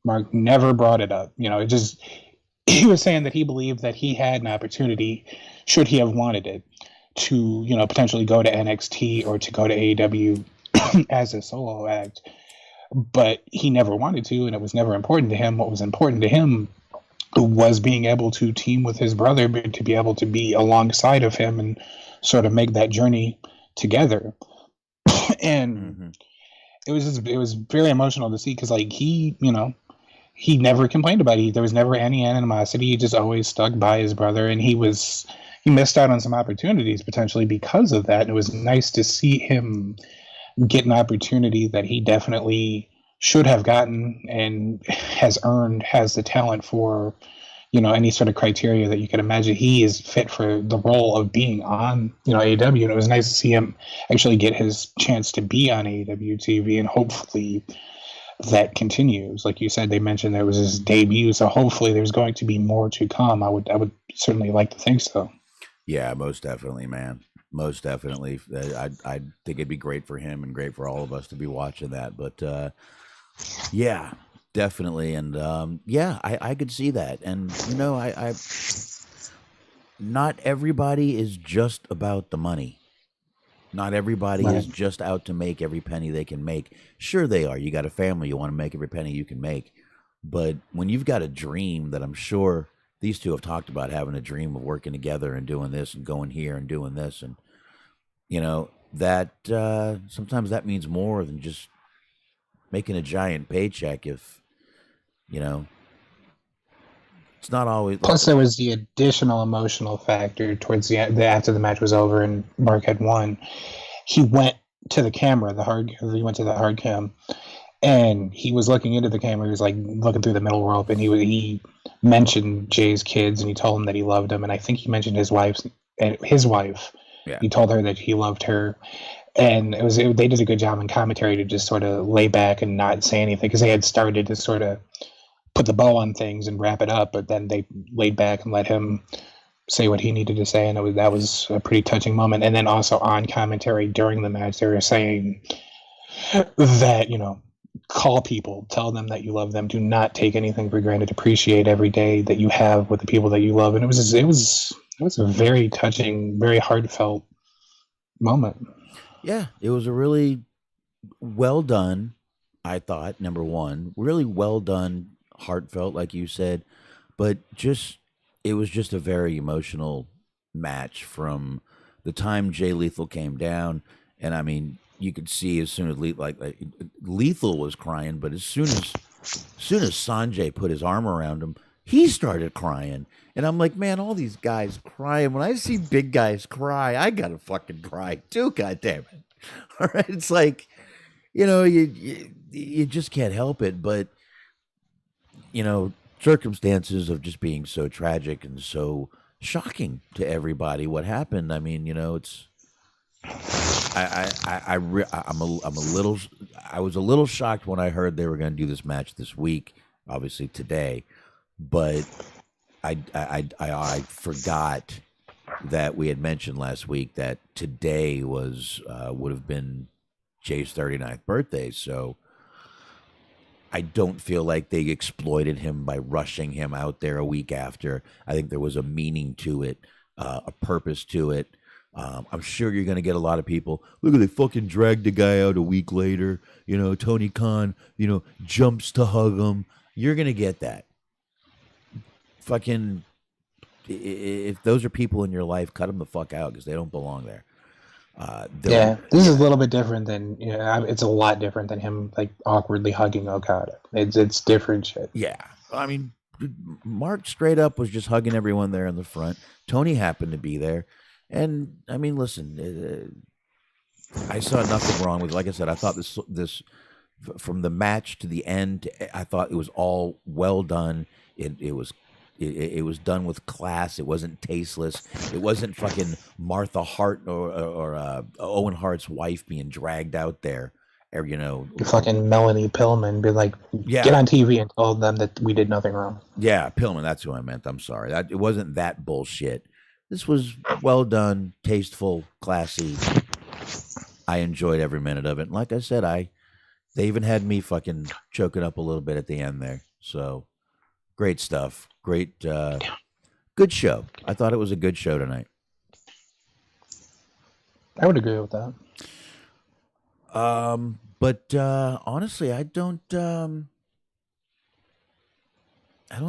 Mark never brought it up. He was saying that he believed that he had an opportunity, should he have wanted it, to, potentially go to NXT or to go to AEW as a solo act. But he never wanted to, and it was never important to him. What was important to him was being able to team with his brother, but to be able to be alongside of him and sort of make that journey together. And it was very emotional to see, because he never complained about it. There was never any animosity. He just always stuck by his brother, and he missed out on some opportunities potentially because of that. And it was nice to see him get an opportunity that he definitely should have gotten and has earned, has the talent for, any sort of criteria that you could imagine. He is fit for the role of being on, AEW. And it was nice to see him actually get his chance to be on AEW TV, and hopefully that continues. Like you said, they mentioned there was his debut, so hopefully there's going to be more to come. I would certainly like to think so. Yeah, most definitely, man. Most definitely. I think it'd be great for him and great for all of us to be watching that. But yeah, definitely. And I could see that. And I not everybody is just about the money. Not everybody is just out to make every penny they can make. Sure they are. You got a family, you want to make every penny you can make. But when you've got a dream that I'm sure these two have talked about, having a dream of working together and doing this and going here and doing this, and that sometimes that means more than just making a giant paycheck. If it's not always. Plus, there was the additional emotional factor towards the end, after the match was over and Mark had won. He went to the camera, he went to the hard cam, And he was looking into the camera. He was like looking through the middle rope, and he mentioned Jay's kids, and he told him that he loved them. And I think he mentioned his wife. Yeah. He told her that he loved her, and they did a good job in commentary to just sort of lay back and not say anything, because they had started to sort of put the bow on things and wrap it up, but then they laid back and let him say what he needed to say, and that was a pretty touching moment. And then also on commentary during the match, they were saying that, call people, tell them that you love them, do not take anything for granted, appreciate every day that you have with the people that you love. And it was a very touching, very heartfelt moment. Yeah, it was a really well done, I thought, number one, really well done, heartfelt, like you said, but it was just a very emotional match from the time Jay Lethal came down. And I mean, you could see as soon as Lethal was crying, but as soon as Sanjay put his arm around him, he started crying. And I'm like, man, all these guys crying. When I see big guys cry, I gotta fucking cry too. God damn it! All right, it's like, you just can't help it. But circumstances of just being so tragic and so shocking to everybody. What happened? I mean, it's. I was a little shocked when I heard they were going to do this match this week, obviously today, but I forgot that we had mentioned last week that today would have been Jay's 39th birthday, so I don't feel like they exploited him by rushing him out there a week after. I think there was a meaning to it, a purpose to it. I'm sure you're going to get a lot of people. Look, they fucking dragged the guy out a week later. Tony Khan, jumps to hug him. You're going to get that. Fucking, if those are people in your life, cut them the fuck out because they don't belong there. This is a little bit different than, it's a lot different than him like awkwardly hugging Okada. It's different shit. Yeah. I mean, Mark straight up was just hugging everyone there in the front. Tony happened to be there. And I mean, listen, I saw nothing wrong with it. Like I said, I thought this from the match to the end, I thought it was all well done. It was done with class. It wasn't tasteless. It wasn't fucking Martha Hart or Owen Hart's wife being dragged out there. Or, fucking Melanie Pillman be like, get on TV and tell them that we did nothing wrong. Yeah, Pillman, that's who I meant. I'm sorry. It wasn't that bullshit. This was well done, tasteful, classy. I enjoyed every minute of it. And like I said, they even had me fucking choking up a little bit at the end there. So great stuff. Great, good show. I thought it was a good show tonight. I would agree with that. But honestly, I don't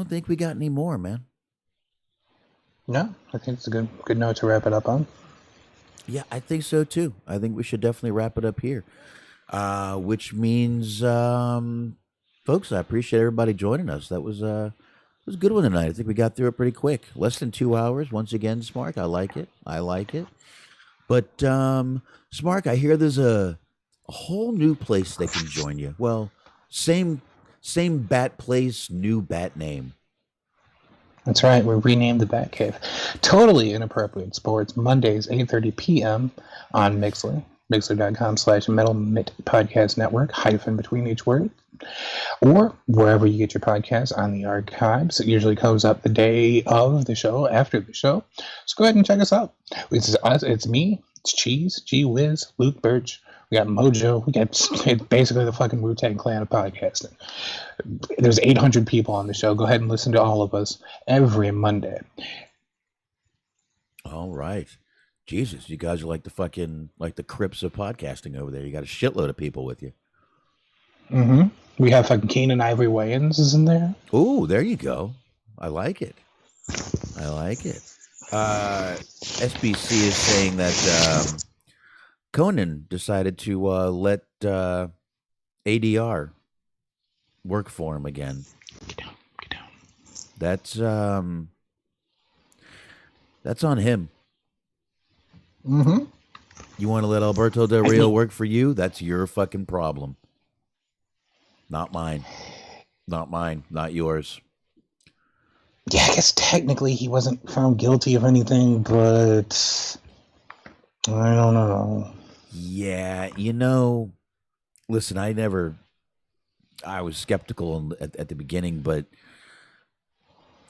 think we got any more, man. No, I think it's a good note to wrap it up on. Yeah, I think so too. I think we should definitely wrap it up here. Which means, folks, I appreciate everybody joining us. That was a good one tonight. I think we got through it pretty quick. Less than 2 hours. Once again, Smark, I like it. But Smark, I hear there's a whole new place they can join you. Well, same bat place, new bat name. That's right. We renamed the Batcave. Totally Inappropriate Sports, Mondays, 8:30 p.m. on Mixler. Mixler.com/Metal Mitt Podcast Network, hyphen between each word. Or wherever you get your podcasts on the archives. It usually comes up the day of the show, after the show. So go ahead and check us out. It's us, it's me, it's Cheese, G Wiz, Luke Birch. We got Mojo. We got basically the fucking Wu-Tang Clan of podcasting. There's 800 people on the show. Go ahead and listen to all of us every Monday. All right. Jesus, you guys are like the Crips of podcasting over there. You got a shitload of people with you. Mm-hmm. We have fucking Keenan Ivory Wayans is in there. Ooh, there you go. I like it. SBC is saying that Conan decided to let ADR work for him again. Get down. That's on him. Mm-hmm. You want to let Alberto Del Rio work for you? That's your fucking problem. Not mine. Not mine. Not yours. Yeah, I guess technically he wasn't found guilty of anything, but I don't know. Yeah, listen, I was skeptical at the beginning, but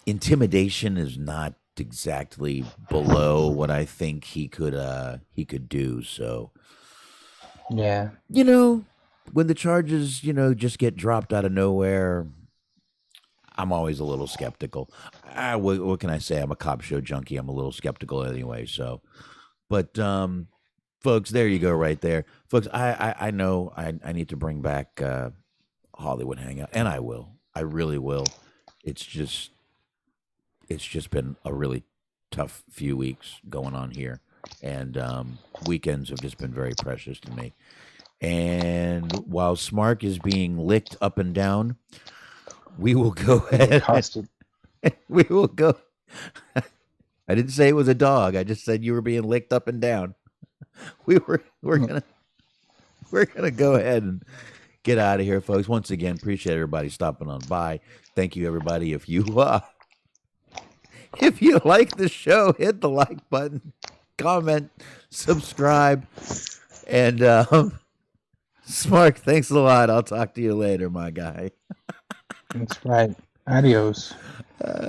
intimidation is not exactly below what I think he could do. So, Yeah. when the charges, just get dropped out of nowhere, I'm always a little skeptical. What can I say? I'm a cop show junkie. I'm a little skeptical anyway. So, but folks, there you go, right there, folks. I know I need to bring back Hollywood Hangout, and I will. I really will. It's just been a really tough few weeks going on here, and weekends have just been very precious to me. And while Smark is being licked up and down, we will go ahead. We will go. I didn't say it was a dog. I just said you were being licked up and down. We're gonna go ahead and get out of here, folks. Once again, appreciate everybody stopping on by. Thank you, everybody. If you like the show, hit the like button, comment, subscribe, and Smark, thanks a lot. I'll talk to you later, my guy. That's right. Adios.